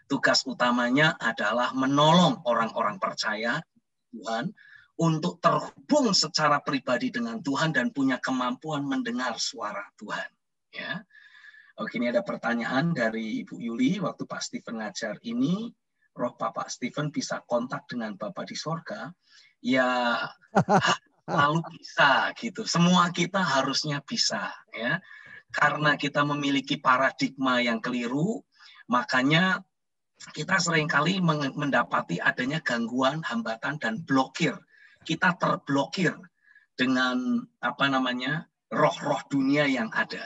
Speaker 2: Tugas utamanya adalah menolong orang-orang percaya Tuhan untuk terhubung secara pribadi dengan Tuhan dan punya kemampuan mendengar suara Tuhan. Ya. Oke, ini ada pertanyaan dari Ibu Yuli. Waktu Pak Stephen ngajar ini, roh Bapak Stephen bisa kontak dengan Bapak di sorga? Ya, lalu bisa gitu. Semua kita harusnya bisa, ya. Karena kita memiliki paradigma yang keliru, makanya kita seringkali mendapati adanya gangguan, hambatan, dan blokir. Kita terblokir dengan roh-roh dunia yang ada.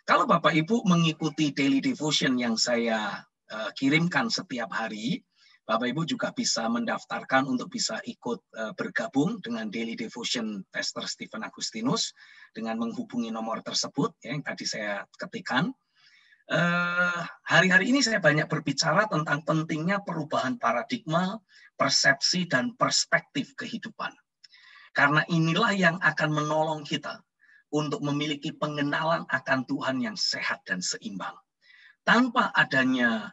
Speaker 2: Kalau Bapak Ibu mengikuti daily devotion yang saya kirimkan setiap hari, Bapak Ibu juga bisa mendaftarkan untuk bisa ikut bergabung dengan daily devotion Pastor Stephen Agustinus dengan menghubungi nomor tersebut yang tadi saya ketikkan. Hari-hari ini saya banyak berbicara tentang pentingnya perubahan paradigma, persepsi, dan perspektif kehidupan. Karena inilah yang akan menolong kita untuk memiliki pengenalan akan Tuhan yang sehat dan seimbang. Tanpa adanya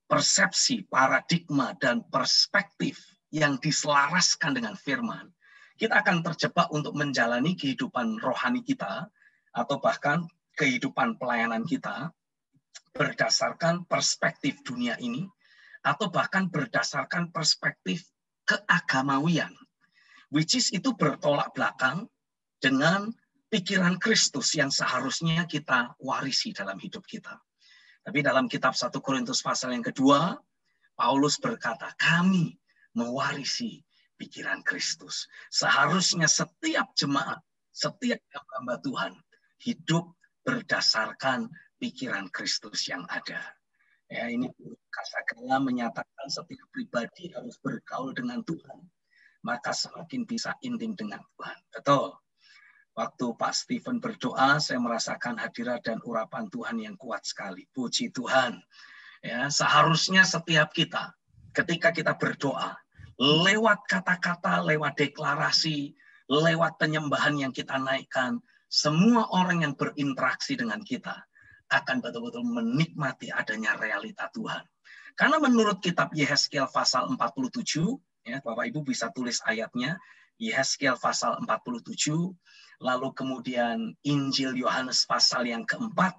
Speaker 2: persepsi, paradigma, dan perspektif yang diselaraskan dengan firman, kita akan terjebak untuk menjalani kehidupan rohani kita, atau bahkan kehidupan pelayanan kita berdasarkan perspektif dunia ini, atau bahkan berdasarkan perspektif keagamawian, which is itu bertolak belakang dengan pikiran Kristus yang seharusnya kita warisi dalam hidup kita. Tapi dalam kitab 1 Korintus pasal yang kedua, Paulus berkata, kami mewarisi pikiran Kristus. Seharusnya setiap jemaat, setiap hamba Tuhan hidup berdasarkan pikiran Kristus yang ada. Ya, ini Kasagala menyatakan setiap pribadi harus bergaul dengan Tuhan, maka semakin bisa intim dengan Tuhan. Betul. Waktu Pak Stephen berdoa, saya merasakan hadirat dan urapan Tuhan yang kuat sekali. Puji Tuhan. Ya, seharusnya setiap kita, ketika kita berdoa, lewat kata-kata, lewat deklarasi, lewat penyembahan yang kita naikkan, semua orang yang berinteraksi dengan kita akan betul-betul menikmati adanya realita Tuhan. Karena menurut kitab Yehezkiel pasal 47, ya, Bapak Ibu bisa tulis ayatnya, Yehezkiel pasal 47, lalu kemudian Injil Yohanes pasal yang keempat,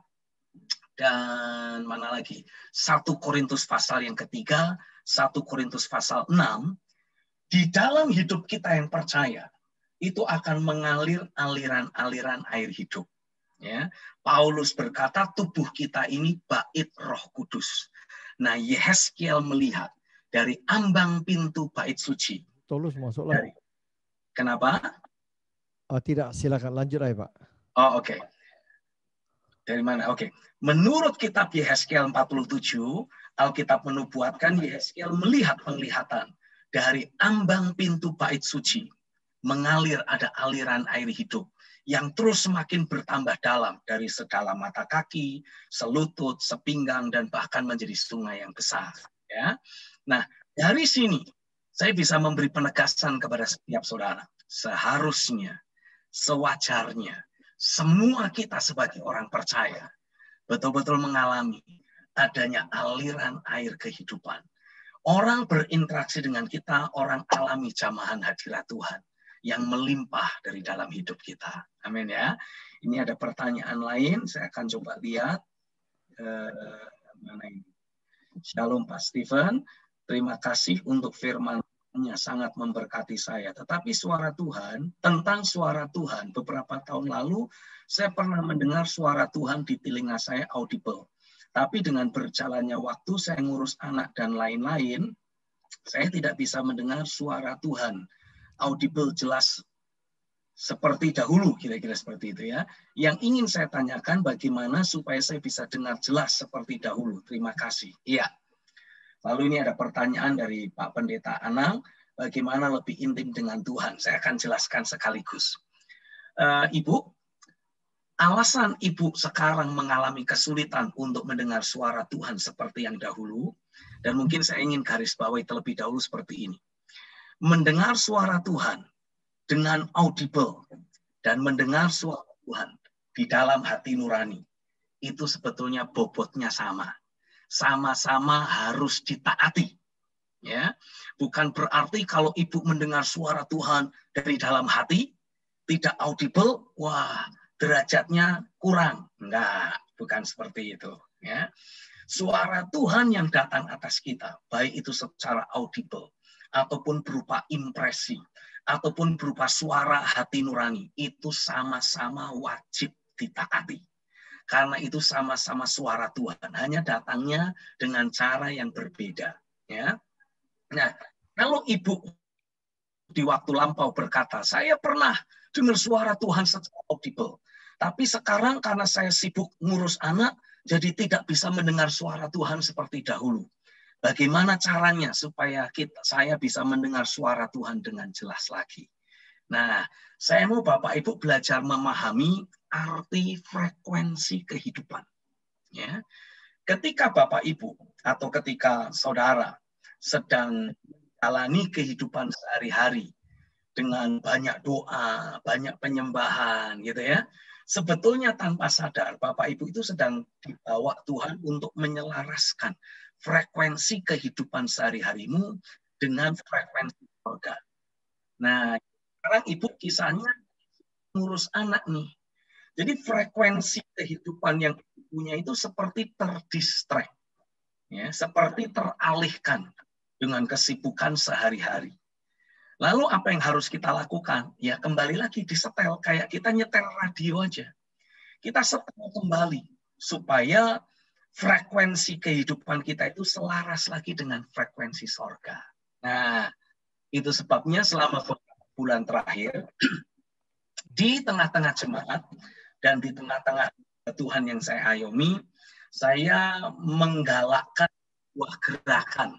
Speaker 2: dan mana lagi? 1 Korintus pasal yang ketiga, 1 Korintus pasal 6, di dalam hidup kita yang percaya, itu akan mengalir aliran-aliran air hidup. Ya, Paulus berkata tubuh kita ini bait Roh Kudus. Nah, Yehezkiel melihat dari ambang pintu bait suci.
Speaker 1: Tulus masuk lagi.
Speaker 2: Kenapa?
Speaker 1: Oh, tidak, silakan lanjut aja, Pak.
Speaker 2: Oh, oke. Dari mana? Oke. Menurut kitab Yehezkiel 47, Alkitab menubuatkan Yehezkiel melihat penglihatan dari ambang pintu bait suci. Mengalir ada aliran air hidup yang terus semakin bertambah dalam dari sedalam mata kaki, selutut, sepinggang, dan bahkan menjadi sungai yang besar. Ya. Nah, dari sini saya bisa memberi penegasan kepada setiap saudara. Seharusnya, sewajarnya, semua kita sebagai orang percaya betul-betul mengalami adanya aliran air kehidupan. Orang berinteraksi dengan kita, orang alami jamahan hadirat Tuhan yang melimpah dari dalam hidup kita. Amin ya. Ini ada pertanyaan lain, saya akan coba lihat. Mana ini? Shalom Pak Stephen, terima kasih untuk firman-Nya, sangat memberkati saya. Tetapi suara Tuhan, tentang suara Tuhan, beberapa tahun lalu saya pernah mendengar suara Tuhan di telinga saya audible. Tapi dengan berjalannya waktu, saya ngurus anak dan lain-lain, saya tidak bisa mendengar suara Tuhan audible jelas seperti dahulu, kira-kira seperti itu ya. Yang ingin saya tanyakan bagaimana supaya saya bisa dengar jelas seperti dahulu. Terima kasih. Iya. Lalu ini ada pertanyaan dari Pak Pendeta Anang, bagaimana lebih intim dengan Tuhan? Saya akan jelaskan sekaligus. Ibu, alasan Ibu sekarang mengalami kesulitan untuk mendengar suara Tuhan seperti yang dahulu, dan mungkin saya ingin garis bawahi terlebih dahulu seperti ini. Mendengar suara Tuhan dengan audible dan mendengar suara Tuhan di dalam hati nurani itu sebetulnya bobotnya sama. Sama-sama harus ditaati. Ya, bukan berarti kalau Ibu mendengar suara Tuhan dari dalam hati tidak audible, wah, derajatnya kurang. Enggak, bukan seperti itu, ya. Suara Tuhan yang datang atas kita, baik itu secara audible ataupun berupa impresi, ataupun berupa suara hati nurani, itu sama-sama wajib ditaati. Karena itu sama-sama suara Tuhan, hanya datangnya dengan cara yang berbeda. Ya. Nah, kalau Ibu di waktu lampau berkata, saya pernah dengar suara Tuhan secara audible, tapi sekarang karena saya sibuk ngurus anak, jadi tidak bisa mendengar suara Tuhan seperti dahulu. Bagaimana caranya supaya saya bisa mendengar suara Tuhan dengan jelas lagi? Nah, saya mau Bapak Ibu belajar memahami arti frekuensi kehidupan. Ya. Ketika Bapak Ibu atau ketika saudara sedang menjalani kehidupan sehari-hari dengan banyak doa, banyak penyembahan, gitu ya. Sebetulnya tanpa sadar Bapak Ibu itu sedang dibawa Tuhan untuk menyelaraskan frekuensi kehidupan sehari-harimu dengan frekuensi surga. Nah, sekarang Ibu kisahnya ngurus anak nih. Jadi frekuensi kehidupan yang punya itu seperti terdistract, ya, seperti teralihkan dengan kesibukan sehari-hari. Lalu apa yang harus kita lakukan? Ya kembali lagi disetel, kayak kita nyetel radio aja. Kita setel kembali supaya frekuensi kehidupan kita itu selaras lagi dengan frekuensi sorga. Nah, itu sebabnya selama beberapa bulan terakhir, di tengah-tengah jemaat dan di tengah-tengah Tuhan yang saya ayomi, saya menggalakkan sebuah gerakan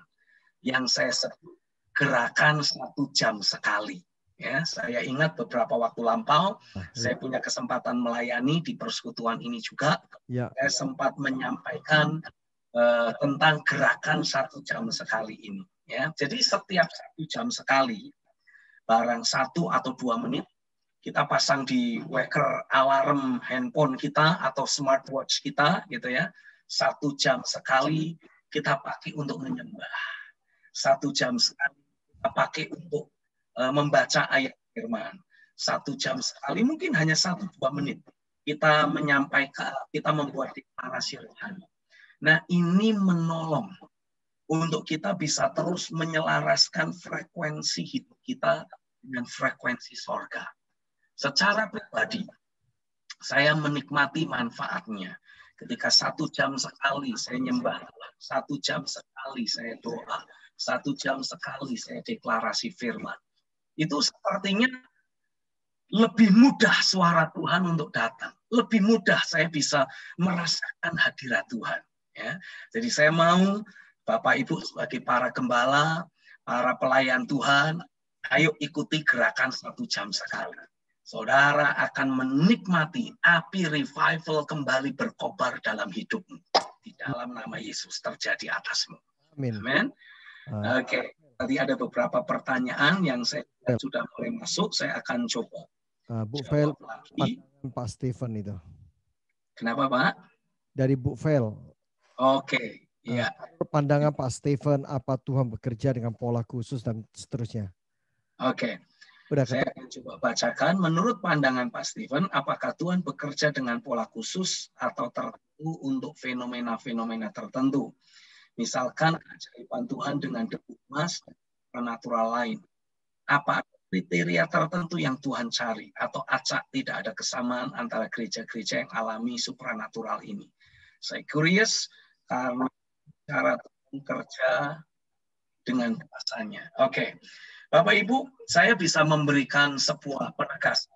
Speaker 2: yang saya sebut gerakan 1 jam sekali. Ya, saya ingat beberapa waktu lampau, saya punya kesempatan melayani di persekutuan ini juga. Ya. Saya sempat menyampaikan tentang gerakan 1 jam sekali ini. Ya, jadi setiap 1 jam sekali, barang 1 atau 2 menit, kita pasang di waker alarm handphone kita atau smartwatch kita, gitu ya. 1 jam sekali kita pakai untuk menyembah. 1 jam sekali kita pakai untuk membaca ayat firman. 1 jam sekali, mungkin hanya 1-2 menit. Kita menyampaikan, kita membuat deklarasi rohani. Nah, ini menolong untuk kita bisa terus menyelaraskan frekuensi hidup kita dengan frekuensi sorga. Secara pribadi, saya menikmati manfaatnya. Ketika 1 jam sekali saya nyembah, 1 jam sekali saya doa, 1 jam sekali saya deklarasi firman. Itu sepertinya lebih mudah suara Tuhan untuk datang. Lebih mudah saya bisa merasakan hadirat Tuhan. Ya. Jadi saya mau Bapak Ibu sebagai para gembala, para pelayan Tuhan, ayo ikuti gerakan 1 jam sekali. Saudara akan menikmati api revival kembali berkobar dalam hidupmu. Di dalam nama Yesus terjadi atasmu. Amin. Oke. Tadi ada beberapa pertanyaan yang saya sudah mulai masuk. Saya akan coba.
Speaker 1: Bu Fel, Pak Stephen itu.
Speaker 2: Kenapa, Pak?
Speaker 1: Dari Bu Fel.
Speaker 2: Oke. Ya.
Speaker 1: Pandangan Pak Stephen, apa Tuhan bekerja dengan pola khusus dan seterusnya.
Speaker 2: Oke. Saya akan coba bacakan. Menurut pandangan Pak Stephen, apakah Tuhan bekerja dengan pola khusus atau tertentu untuk fenomena-fenomena tertentu? Misalkan keajaiban Tuhan dengan debu emas dan supranatural lain. Apa kriteria tertentu yang Tuhan cari? Atau acak tidak ada kesamaan antara gereja-gereja yang alami supranatural ini? Saya curious karena cara Tuhan kerja dengan kuasanya. Oke. Bapak Ibu, saya bisa memberikan sebuah penegasan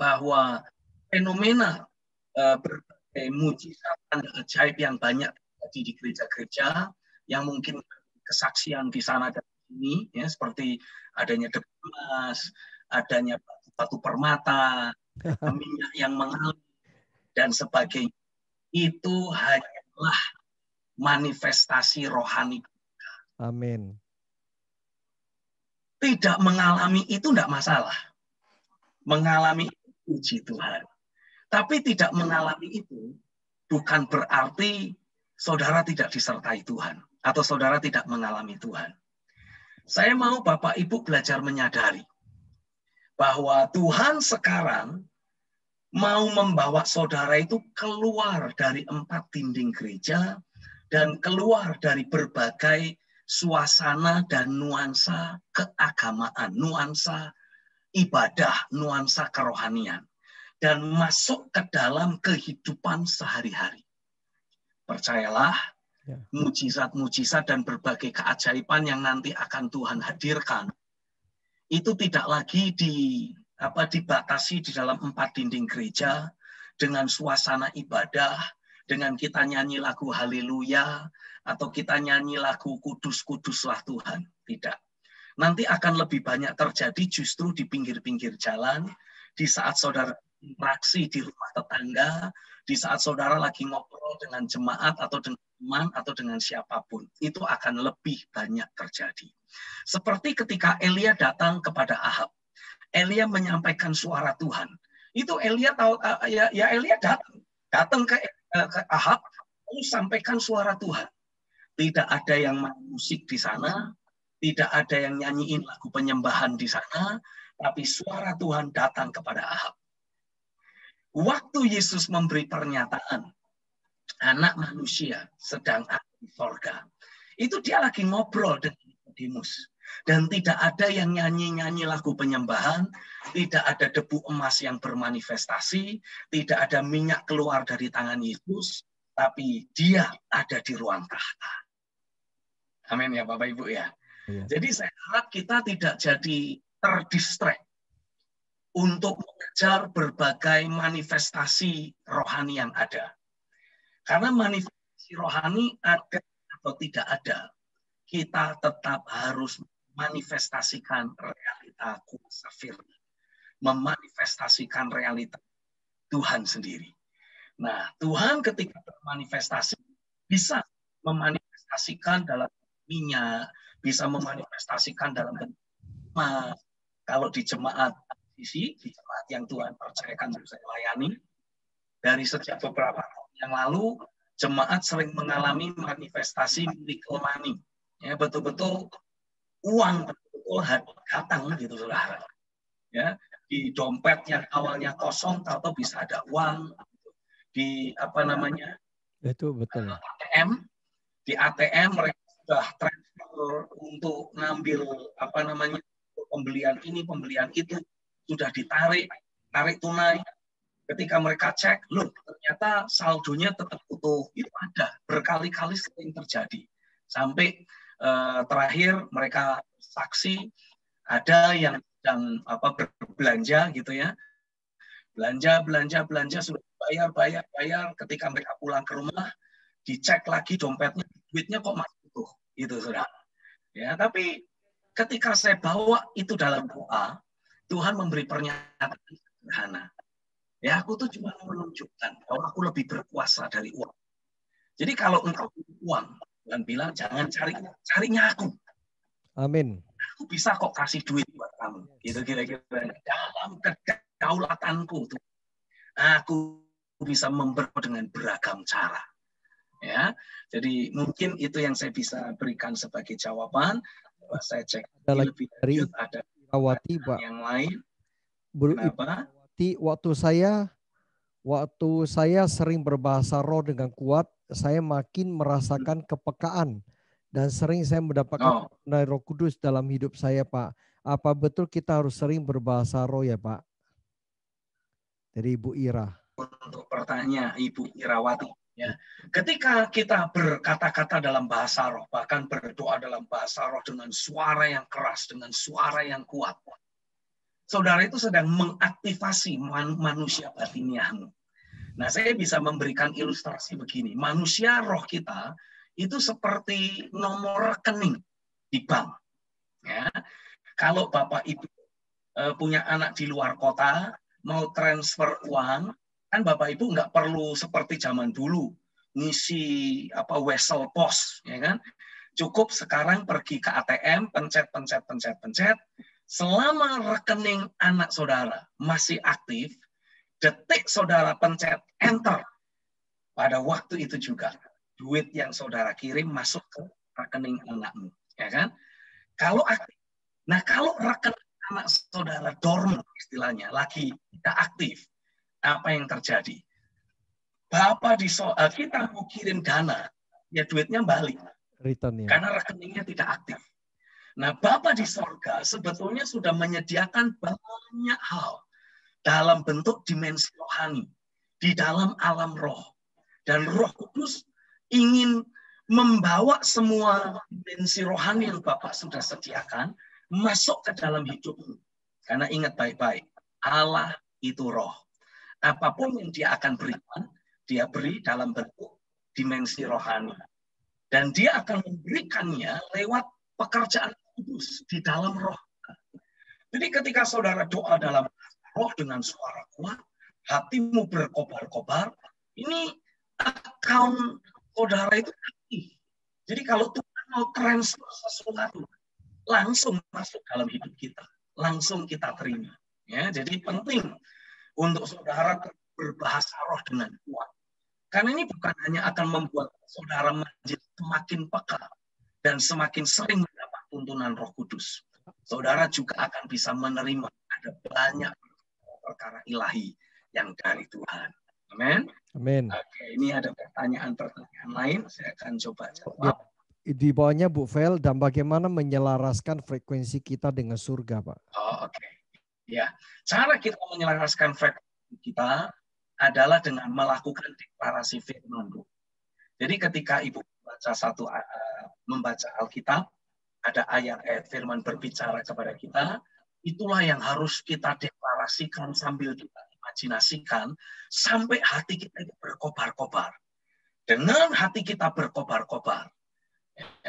Speaker 2: bahwa fenomena berbagai mujizat dan ajaib yang banyak terjadi di gereja-gereja yang mungkin kesaksian di sana dan sini, ya, seperti adanya debu emas, adanya batu permata, minyak yang mengalir dan sebagainya, itu hanyalah manifestasi rohani.
Speaker 1: Amin.
Speaker 2: Tidak mengalami itu tidak masalah. Mengalami itu puji Tuhan. Tapi tidak mengalami itu bukan berarti saudara tidak disertai Tuhan. Atau saudara tidak mengalami Tuhan. Saya mau Bapak Ibu belajar menyadari bahwa Tuhan sekarang mau membawa saudara itu keluar dari 4 dinding gereja dan keluar dari berbagai suasana dan nuansa keagamaan, nuansa ibadah, nuansa kerohanian, dan masuk ke dalam kehidupan sehari-hari. Percayalah, mujizat-mujizat dan berbagai keajaiban yang nanti akan Tuhan hadirkan, itu tidak lagi dibatasi di dalam 4 dinding gereja dengan suasana ibadah, dengan kita nyanyi lagu haleluya, atau kita nyanyi lagu kudus-kuduslah Tuhan. Tidak. Nanti akan lebih banyak terjadi justru di pinggir-pinggir jalan, di saat saudara interaksi di rumah tetangga, di saat saudara lagi ngobrol dengan jemaat atau dengan teman atau dengan siapapun. Itu akan lebih banyak terjadi. Seperti ketika Elia datang kepada Ahab. Elia menyampaikan suara Tuhan. Itu Elia tahu, Elia datang ke Ahab, lalu sampaikan suara Tuhan. Tidak ada yang main musik di sana, tidak ada yang nyanyiin lagu penyembahan di sana, tapi suara Tuhan datang kepada Ahab. Waktu Yesus memberi pernyataan, anak manusia sedang ada di sorga, itu dia lagi ngobrol dengan Nikodemus. Dan tidak ada yang nyanyi-nyanyi lagu penyembahan, tidak ada debu emas yang bermanifestasi, tidak ada minyak keluar dari tangan Yesus, tapi dia ada di ruang tahta. Amin ya Bapak Ibu ya. Jadi saya harap kita tidak jadi terdistract untuk mengejar berbagai manifestasi rohani yang ada. Karena manifestasi rohani ada atau tidak ada, kita tetap harus memanifestasikan realita kuasa firman. Memanifestasikan realita Tuhan sendiri. Nah, Tuhan ketika bermanifestasi bisa memanifestasikan dalam minyak, bisa memanifestasikan dalam bentuk emas. Kalau di jemaat di jemaat yang Tuhan percayakan untuk saya layani, dari sejak beberapa tahun yang lalu, jemaat sering mengalami manifestasi miracle money. Ya, betul-betul uang betul-betul datang gitu, saudara. Ya, di dompet yang awalnya kosong, atau bisa ada uang. Di apa namanya?
Speaker 1: Itu betul.
Speaker 2: ATM, di ATM mereka sudah transfer untuk ngambil apa namanya? Pembelian ini, pembelian itu, sudah tarik tunai. Ketika mereka cek, loh ternyata saldonya tetap utuh. Itu ada berkali-kali sering terjadi. Sampai terakhir mereka saksi ada yang sedang berbelanja gitu ya. Belanja sudah bayar. Ketika mereka pulang ke rumah, dicek lagi dompetnya, duitnya kok masih utuh. Gitu, saudara. Ya, tapi ketika saya bawa itu dalam doa, Tuhan memberi pernyataan sederhana. Ya, aku tuh cuma menunjukkan bahwa aku lebih berkuasa dari uang. Jadi kalau engkau butuh uang, Tuhan bilang jangan carinya aku.
Speaker 1: Amin.
Speaker 2: Aku bisa kok kasih duit buat kamu. Gitu kira-kira. Dalam kedaulatanku, aku bisa memberi dengan beragam cara. Ya, jadi mungkin itu yang saya bisa berikan sebagai jawaban. Saya cek
Speaker 1: ada
Speaker 2: lebih lanjut, ada
Speaker 1: Irawati, Pak.
Speaker 2: yang lain.
Speaker 1: Kenapa? Waktu saya sering berbahasa roh dengan kuat, saya makin merasakan kepekaan dan sering saya mendapatkan dari Roh Kudus dalam hidup saya, Pak. Apa betul kita harus sering berbahasa roh ya, Pak? Dari Ibu Ira.
Speaker 2: Untuk pertanyaan Ibu Irawati, ya. Ketika kita berkata-kata dalam bahasa roh, bahkan berdoa dalam bahasa roh dengan suara yang keras, dengan suara yang kuat, saudara itu sedang mengaktifasi manusia batiniahmu. Nah, saya bisa memberikan ilustrasi begini. Manusia roh kita itu seperti nomor rekening di bank. Ya. Kalau Bapak Ibu punya anak di luar kota, mau transfer uang, kan Bapak Ibu nggak perlu seperti zaman dulu ngisi wesel pos, ya kan? Cukup sekarang pergi ke ATM, pencet. Selama rekening anak saudara masih aktif, detik saudara pencet enter, pada waktu itu juga duit yang saudara kirim masuk ke rekening anakmu, ya kan? Kalau aktif. Nah, kalau rekening anak saudara dormant istilahnya, lagi tidak aktif, apa yang terjadi? Kita mau kirim dana, ya duitnya balik.
Speaker 1: Return, ya.
Speaker 2: Karena rekeningnya tidak aktif. Nah, Bapa di sorga sebetulnya sudah menyediakan banyak hal dalam bentuk dimensi rohani, di dalam alam roh. Dan Roh Kudus ingin membawa semua dimensi rohani yang Bapak sudah sediakan masuk ke dalam hidupmu. Karena ingat baik-baik, Allah itu roh. Apapun yang dia akan berikan, dia beri dalam bentuk dimensi rohani. Dan dia akan memberikannya lewat pekerjaan kudus di dalam roh. Jadi ketika saudara doa dalam roh dengan suara kuat, hatimu berkobar-kobar, ini akun saudara itu aktif. Jadi kalau Tuhan mau transfer sesuatu, langsung masuk dalam hidup kita, langsung kita terima. Ya, jadi penting untuk saudara berbahasa roh dengan kuat. Karena ini bukan hanya akan membuat saudara menjadi semakin peka dan semakin sering mendapat tuntunan Roh Kudus. Saudara juga akan bisa menerima ada banyak perkara ilahi yang dari Tuhan. Amin.
Speaker 1: Amin.
Speaker 2: Oke, ini ada pertanyaan lain, saya akan coba jawab.
Speaker 1: Di bawahnya Bu Vel, dan bagaimana menyelaraskan frekuensi kita dengan surga, Pak?
Speaker 2: Oke. Ya, cara kita menyelaraskan frekuensi kita adalah dengan melakukan deklarasi firman. Jadi ketika Ibu membaca Alkitab, ada ayat-ayat firman berbicara kepada kita, itulah yang harus kita deklarasikan sambil kita imajinasikan sampai hati kita itu berkobar-kobar. Dengan hati kita berkobar-kobar,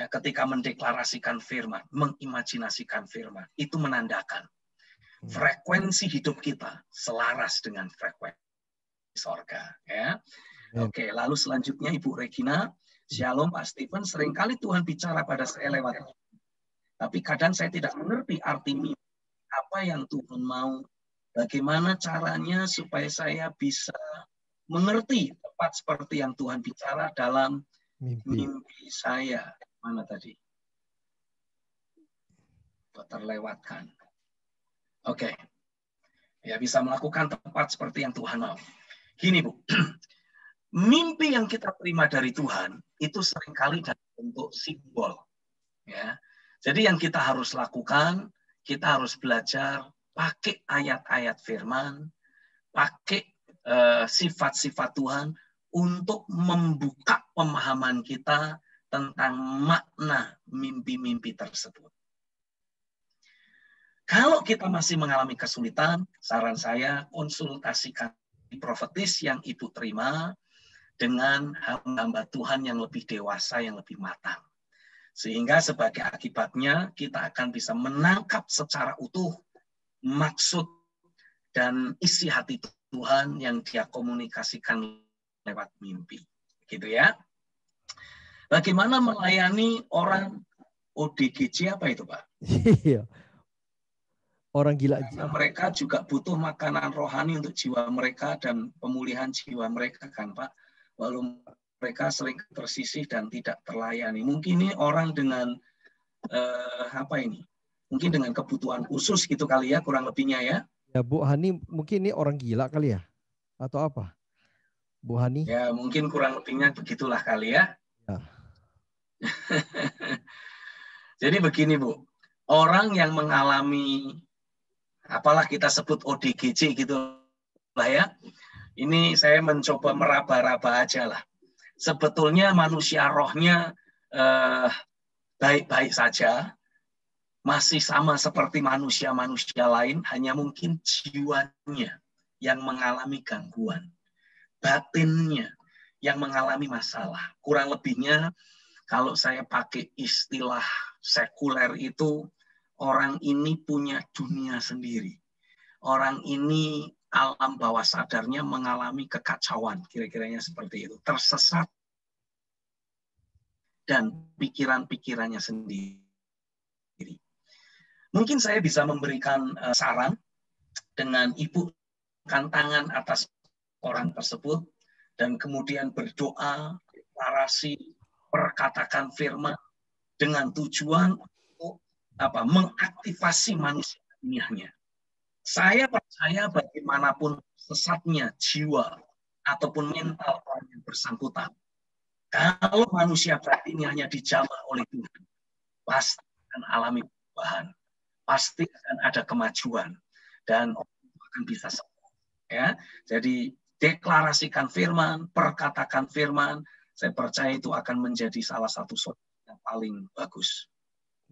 Speaker 2: ketika mendeklarasikan firman, mengimajinasikan firman, itu menandakan frekuensi hidup kita selaras dengan frekuensi sorga. Ya. Oke, lalu selanjutnya Ibu Regina, Shalom Pak Stephen, seringkali Tuhan bicara pada saya lewat, tapi kadang saya tidak mengerti arti apa yang Tuhan mau. Bagaimana caranya supaya saya bisa mengerti tepat seperti yang Tuhan bicara dalam
Speaker 1: Mimpi.
Speaker 2: mimpi saya. Mana tadi? Terlewatkan. Oke. Ya, bisa melakukan tepat seperti yang Tuhan mau. Gini, Bu. Mimpi yang kita terima dari Tuhan itu seringkali dalam bentuk simbol. Ya. Jadi yang kita harus lakukan, kita harus belajar pakai ayat-ayat firman, pakai sifat-sifat Tuhan untuk membuka pemahaman kita tentang makna mimpi-mimpi tersebut. Kalau kita masih mengalami kesulitan, saran saya konsultasikan profetis yang Ibu terima dengan hamba Tuhan yang lebih dewasa, yang lebih matang. Sehingga sebagai akibatnya kita akan bisa menangkap secara utuh maksud dan isi hati Tuhan yang Dia komunikasikan lewat mimpi. Gitu ya. Bagaimana melayani orang ODGJ apa itu, Pak?
Speaker 1: Iya. Orang gila.
Speaker 2: Karena mereka juga butuh makanan rohani untuk jiwa mereka dan pemulihan jiwa mereka kan, Pak. Walau mereka sering tersisih dan tidak terlayani. Mungkin ini orang dengan apa ini? Mungkin dengan kebutuhan khusus gitu kali ya, kurang lebihnya ya.
Speaker 1: Ya, Bu Hani mungkin ini orang gila kali ya? Atau apa? Bu Hani?
Speaker 2: Ya, mungkin kurang lebihnya begitulah kali ya.
Speaker 1: Ya.
Speaker 2: Jadi begini, Bu. Orang yang mengalami apalah kita sebut ODGJ gitu lah ya. Ini saya mencoba meraba-raba aja lah. Sebetulnya manusia rohnya baik-baik saja, masih sama seperti manusia-manusia lain, hanya mungkin jiwanya yang mengalami gangguan, batinnya yang mengalami masalah. Kurang lebihnya kalau saya pakai istilah sekuler itu, orang ini punya dunia sendiri. Orang ini alam bawah sadarnya mengalami kekacauan, kira-kiranya seperti itu. Tersesat dan pikiran-pikirannya sendiri. Mungkin saya bisa memberikan saran dengan Ibu kan tangan atas orang tersebut dan kemudian berdoa, deklarasi, perkatakan firman dengan tujuan untuk mengaktifasi manusia dunianya. Saya percaya bagaimanapun sesatnya jiwa ataupun mental orang yang bersangkutan, kalau manusia batinnya dijamah oleh Tuhan, pasti akan alami perubahan, pasti akan ada kemajuan dan orang akan bisa sembuh. Ya, jadi deklarasikan firman, perkatakan firman, saya percaya itu akan menjadi salah satu solusi yang paling bagus.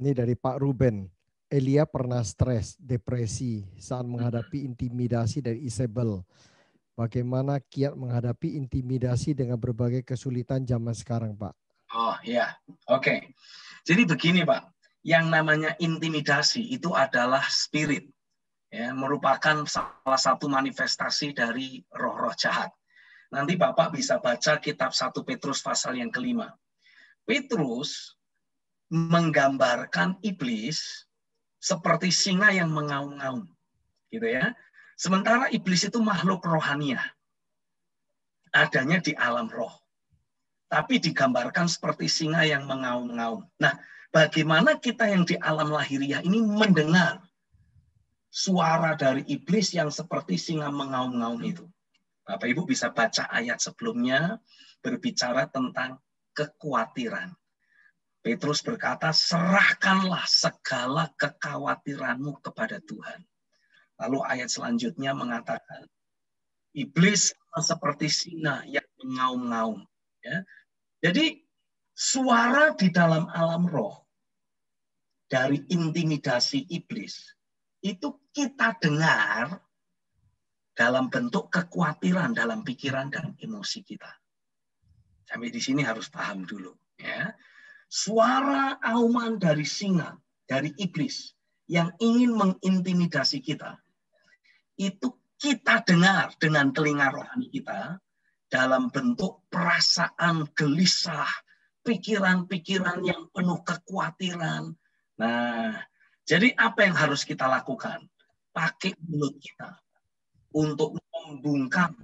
Speaker 1: Ini dari Pak Ruben. Elia pernah stres, depresi saat menghadapi intimidasi dari Isabel. Bagaimana kiat menghadapi intimidasi dengan berbagai kesulitan zaman sekarang, Pak?
Speaker 2: Oh ya, oke. Jadi begini, Pak. Yang namanya intimidasi itu adalah spirit. Ya, merupakan salah satu manifestasi dari roh-roh jahat. Nanti Bapak bisa baca kitab 1 Petrus pasal yang kelima. Petrus menggambarkan iblis seperti singa yang mengaum-ngaum, gitu ya. Sementara iblis itu makhluk rohaniah, adanya di alam roh, tapi digambarkan seperti singa yang mengaum-ngaum. Nah, bagaimana kita yang di alam lahiriah ini mendengar suara dari iblis yang seperti singa mengaum-ngaum itu? Bapak Ibu bisa baca ayat sebelumnya berbicara tentang kekhawatiran. Petrus berkata, serahkanlah segala kekhawatiranmu kepada Tuhan. Lalu ayat selanjutnya mengatakan, iblis seperti singa yang mengaum-ngaum. Ya. Jadi suara di dalam alam roh dari intimidasi iblis itu kita dengar dalam bentuk kekhawatiran dalam pikiran dan emosi kita. Sampai di sini harus paham dulu. Ya. Suara auman dari singa, dari iblis yang ingin mengintimidasi kita, itu kita dengar dengan telinga rohani kita dalam bentuk perasaan gelisah, pikiran-pikiran yang penuh kekhawatiran. Nah, jadi apa yang harus kita lakukan? Pakai mulut kita untuk membungkam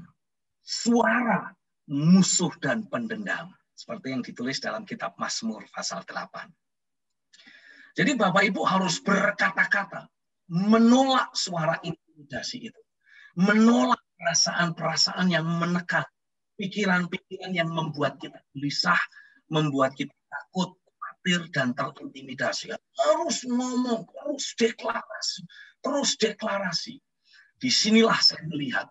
Speaker 2: suara musuh dan pendendam. Seperti yang ditulis dalam kitab Mazmur pasal 8. Jadi Bapak Ibu harus berkata-kata, menolak suara intimidasi itu. Menolak perasaan-perasaan yang menekan, pikiran-pikiran yang membuat kita gelisah, membuat kita takut, khawatir, dan terintimidasi. Terus ngomong, terus deklarasi. Disinilah saya melihat,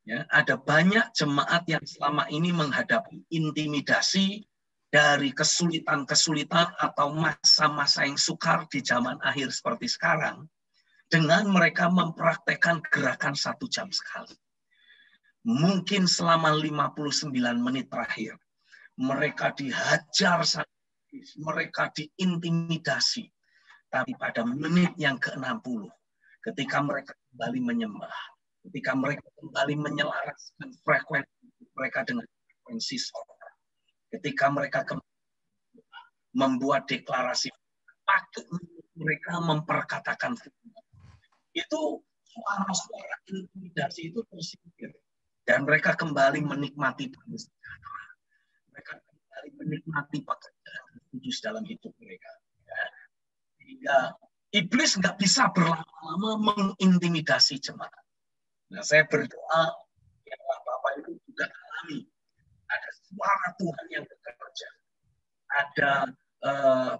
Speaker 2: ya, ada banyak jemaat yang selama ini menghadapi intimidasi dari kesulitan-kesulitan atau masa-masa yang sukar di zaman akhir seperti sekarang, dengan mereka mempraktekkan gerakan 1 jam sekali. Mungkin selama 59 menit terakhir, mereka dihajar, mereka diintimidasi. Tapi pada menit yang ke-60, ketika mereka kembali menyembah, ketika mereka kembali menyelaraskan frekuensi mereka dengan frekuensi sorga, ketika mereka membuat deklarasi, mereka memperkatakan itu suara-suara intimidasi itu tersingkir. Dan mereka kembali menikmati damai sejahtera. Mereka kembali menikmati pekerjaan kudus dalam hidup mereka. Ya. Sehingga iblis nggak bisa berlama-lama mengintimidasi jemaat. Nah, saya berdoa, ya Bapak Ibu juga alami. Ada suara Tuhan yang bekerja. Ada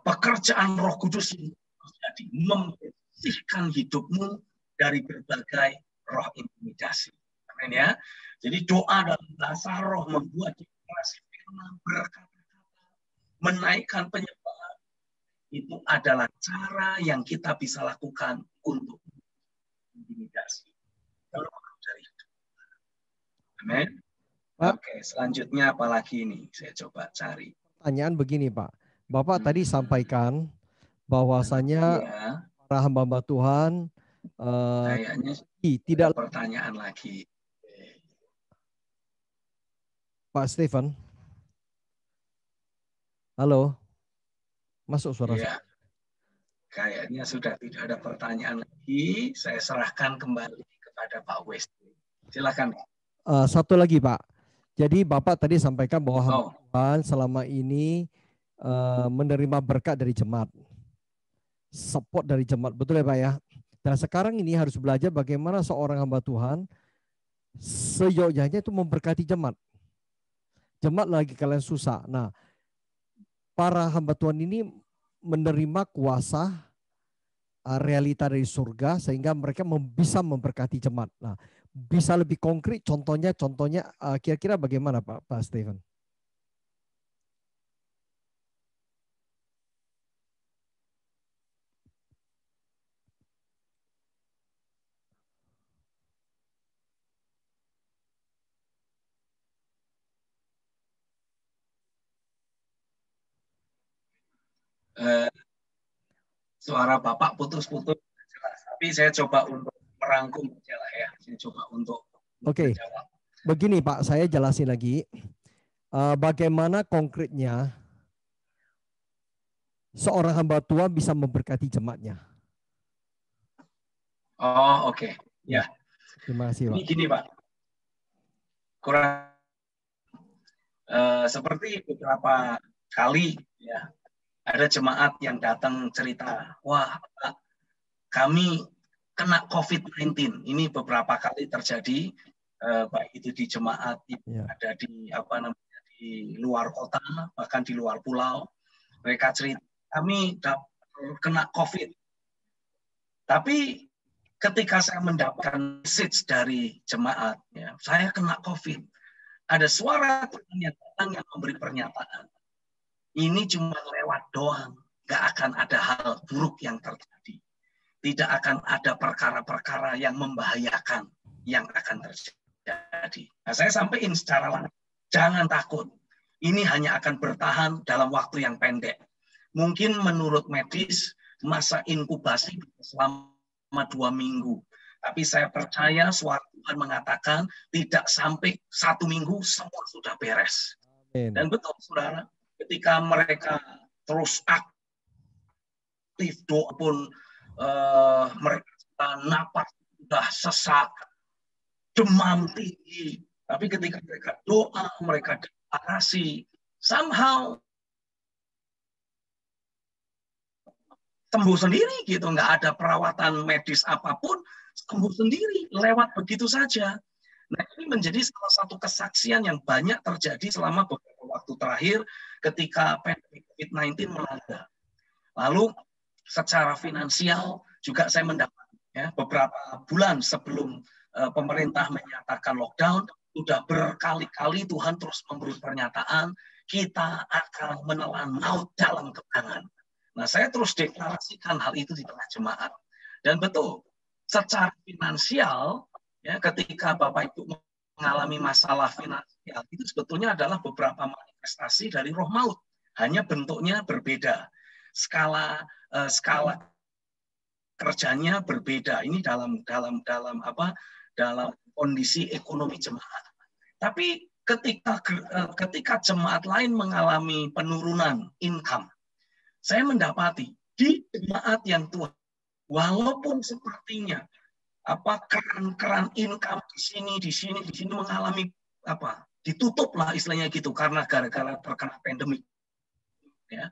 Speaker 2: pekerjaan Roh Kudus yang terjadi. Membersihkan hidupmu dari berbagai roh intimidasi. Amin ya. Jadi doa dalam bahasa roh, membuat deklarasi firman, berkata-kata, menaikkan penyembahan, itu adalah cara yang kita bisa lakukan untuk intimidasi. Keluar dari itu. Amin. Oke, selanjutnya apa lagi ini? Saya coba cari.
Speaker 1: Pertanyaan begini, Pak. Bapak tadi sampaikan bahwasanya para hamba-hamba Tuhan
Speaker 2: kayaknya
Speaker 1: tidak
Speaker 2: pertanyaan lagi.
Speaker 1: Pak Stephen. Halo. Masuk suara
Speaker 2: ya. Kayaknya sudah tidak ada pertanyaan lagi. Saya serahkan kembali kepada Pak Wesley. Silakan.
Speaker 1: Satu lagi, Pak. Jadi Bapak tadi sampaikan bahwa Tuhan selama ini menerima berkat dari jemaat. Support dari jemaat. Betul ya Pak ya? Dan sekarang ini harus belajar bagaimana seorang hamba Tuhan seyogyanya itu memberkati jemaat. Jemaat lagi kalian susah. Nah, para hamba Tuhan ini menerima kuasa realita dari surga sehingga mereka bisa memberkati jemaat. Nah, bisa lebih konkret contohnya kira-kira bagaimana Pak Stephen?
Speaker 2: Suara Bapak putus-putus jelas, tapi saya coba untuk merangkum lah ya. Saya coba untuk menjawab.
Speaker 1: Begini Pak, saya jelasin lagi. Bagaimana konkretnya seorang hamba Tuhan bisa memberkati jemaatnya?
Speaker 2: Oh, oke. Ya.
Speaker 1: Terima kasih, Pak.
Speaker 2: Ini gini, Pak. Kurang seperti beberapa kali ya, ada jemaat yang datang cerita, wah Pak, kami kena COVID-19. Ini beberapa kali terjadi, baik itu di jemaat, ada di di luar kota, bahkan di luar pulau. Mereka cerita, kami kena COVID. Tapi ketika saya mendapatkan message dari jemaat, ya, saya kena COVID. Ada suara Tuhan yang datang yang memberi pernyataan. Ini cuma lewat doang, nggak akan ada hal buruk yang terjadi. Tidak akan ada perkara-perkara yang membahayakan yang akan terjadi. Nah, saya sampaikan secara langsung, jangan takut. Ini hanya akan bertahan dalam waktu yang pendek. Mungkin menurut medis, masa inkubasi selama 2 minggu. Tapi saya percaya suara Tuhan mengatakan tidak sampai 1 minggu semua sudah beres. Dan betul saudara, ketika mereka terus aktif doa pun mereka napas sudah sesak, demam tinggi, Tapi ketika mereka doa, mereka deklarasi, somehow sembuh sendiri gitu, nggak ada perawatan medis apapun, sembuh sendiri lewat begitu saja. Nah, ini menjadi salah satu kesaksian yang banyak terjadi selama beberapa waktu terakhir ketika pandemi COVID-19 melanda. Lalu secara finansial juga saya mendapat beberapa bulan sebelum pemerintah menyatakan lockdown, sudah berkali-kali Tuhan terus memberi pernyataan, kita akan menelan maut dalam kemenangan. Nah, saya terus deklarasikan hal itu di tengah jemaat. Dan betul, secara finansial, ya, ketika Bapak Ibu mengalami masalah finansial, itu sebetulnya adalah beberapa manifestasi dari roh maut. Hanya bentuknya berbeda. Skala kerjanya berbeda. Ini dalam kondisi ekonomi jemaat. Tapi ketika jemaat lain mengalami penurunan income, saya mendapati di jemaat yang Tuhan, walaupun sepertinya keran income di sini mengalami ditutup lah istilahnya gitu karena gara-gara terkena pandemi. Ya.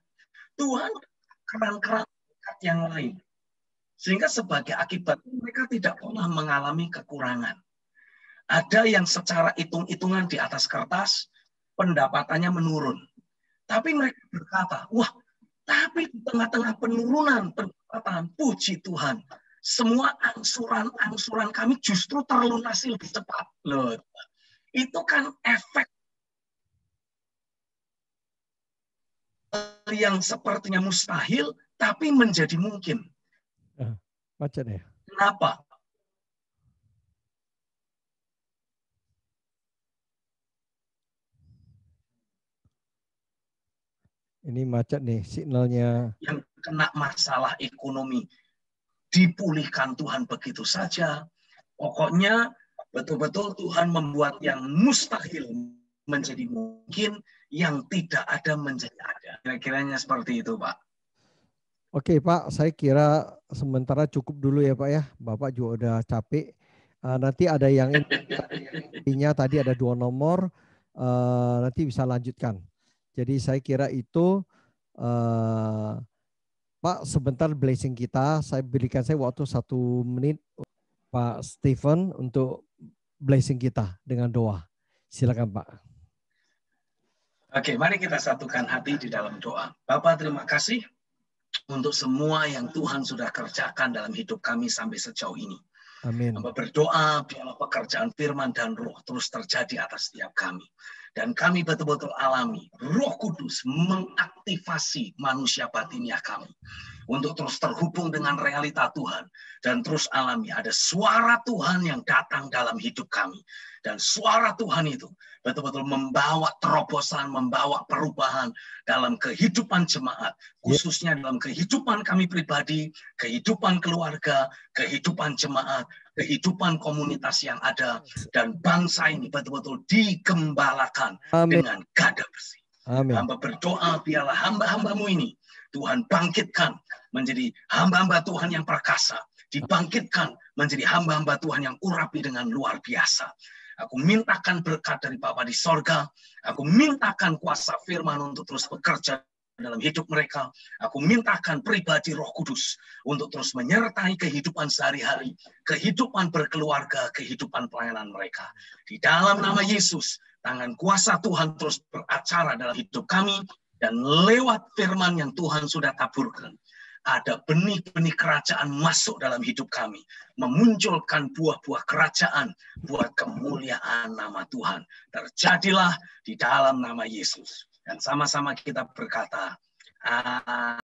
Speaker 2: Tuhan keran-keran yang lain. Sehingga sebagai akibat mereka tidak pernah mengalami kekurangan. Ada yang secara hitung-hitungan di atas kertas pendapatannya menurun. Tapi mereka berkata, wah, tapi di tengah-tengah penurunan pendapatan, puji Tuhan, semua angsuran kami justru terlunasi lebih cepat. Loh, itu kan efek yang sepertinya mustahil, tapi menjadi mungkin.
Speaker 1: Macam ya.
Speaker 2: Kenapa?
Speaker 1: Ini macet nih signalnya.
Speaker 2: Yang kena masalah ekonomi dipulihkan Tuhan begitu saja. Pokoknya betul-betul Tuhan membuat yang mustahil menjadi mungkin, yang tidak ada menjadi ada. Kira-kiranya seperti itu, Pak.
Speaker 1: Oke, Pak, saya kira sementara cukup dulu ya, Pak ya. Bapak juga udah capek. Nanti ada yang ini tadi ada 2 nomor, nanti bisa lanjutkan. Jadi saya kira itu Pak, sebentar blessing kita. Saya berikan waktu 1 menit Pak Stephen untuk blessing kita dengan doa. Silakan Pak.
Speaker 2: Oke, mari kita satukan hati di dalam doa. Bapak, terima kasih untuk semua yang Tuhan sudah kerjakan dalam hidup kami sampai sejauh ini.
Speaker 1: Amin.
Speaker 2: Hamba berdoa biarlah pekerjaan firman dan roh terus terjadi atas setiap kami. Dan kami betul-betul alami Roh Kudus mengaktifasi manusia batiniah kami untuk terus terhubung dengan realita Tuhan dan terus alami ada suara Tuhan yang datang dalam hidup kami. Dan suara Tuhan itu betul-betul membawa terobosan, membawa perubahan dalam kehidupan jemaat, khususnya dalam kehidupan kami pribadi, kehidupan keluarga, kehidupan jemaat, kehidupan komunitas yang ada, dan bangsa ini betul-betul digembalakan. Amin. Dengan gada besi. Amin. Hamba berdoa biarlah hamba-hambamu ini Tuhan bangkitkan menjadi hamba-hamba Tuhan yang perkasa, dibangkitkan menjadi hamba-hamba Tuhan yang urapi dengan luar biasa. Aku mintakan berkat dari Bapa di sorga. Aku mintakan kuasa firman untuk terus bekerja dalam hidup mereka. Aku mintakan pribadi Roh Kudus untuk terus menyertai kehidupan sehari-hari, kehidupan berkeluarga, kehidupan pelayanan mereka. Di dalam nama Yesus, tangan kuasa Tuhan terus beracara dalam hidup kami, dan lewat firman yang Tuhan sudah taburkan, ada benih-benih kerajaan masuk dalam hidup kami, memunculkan buah-buah kerajaan buat kemuliaan nama Tuhan. Terjadilah di dalam nama Yesus. Dan sama-sama kita berkata,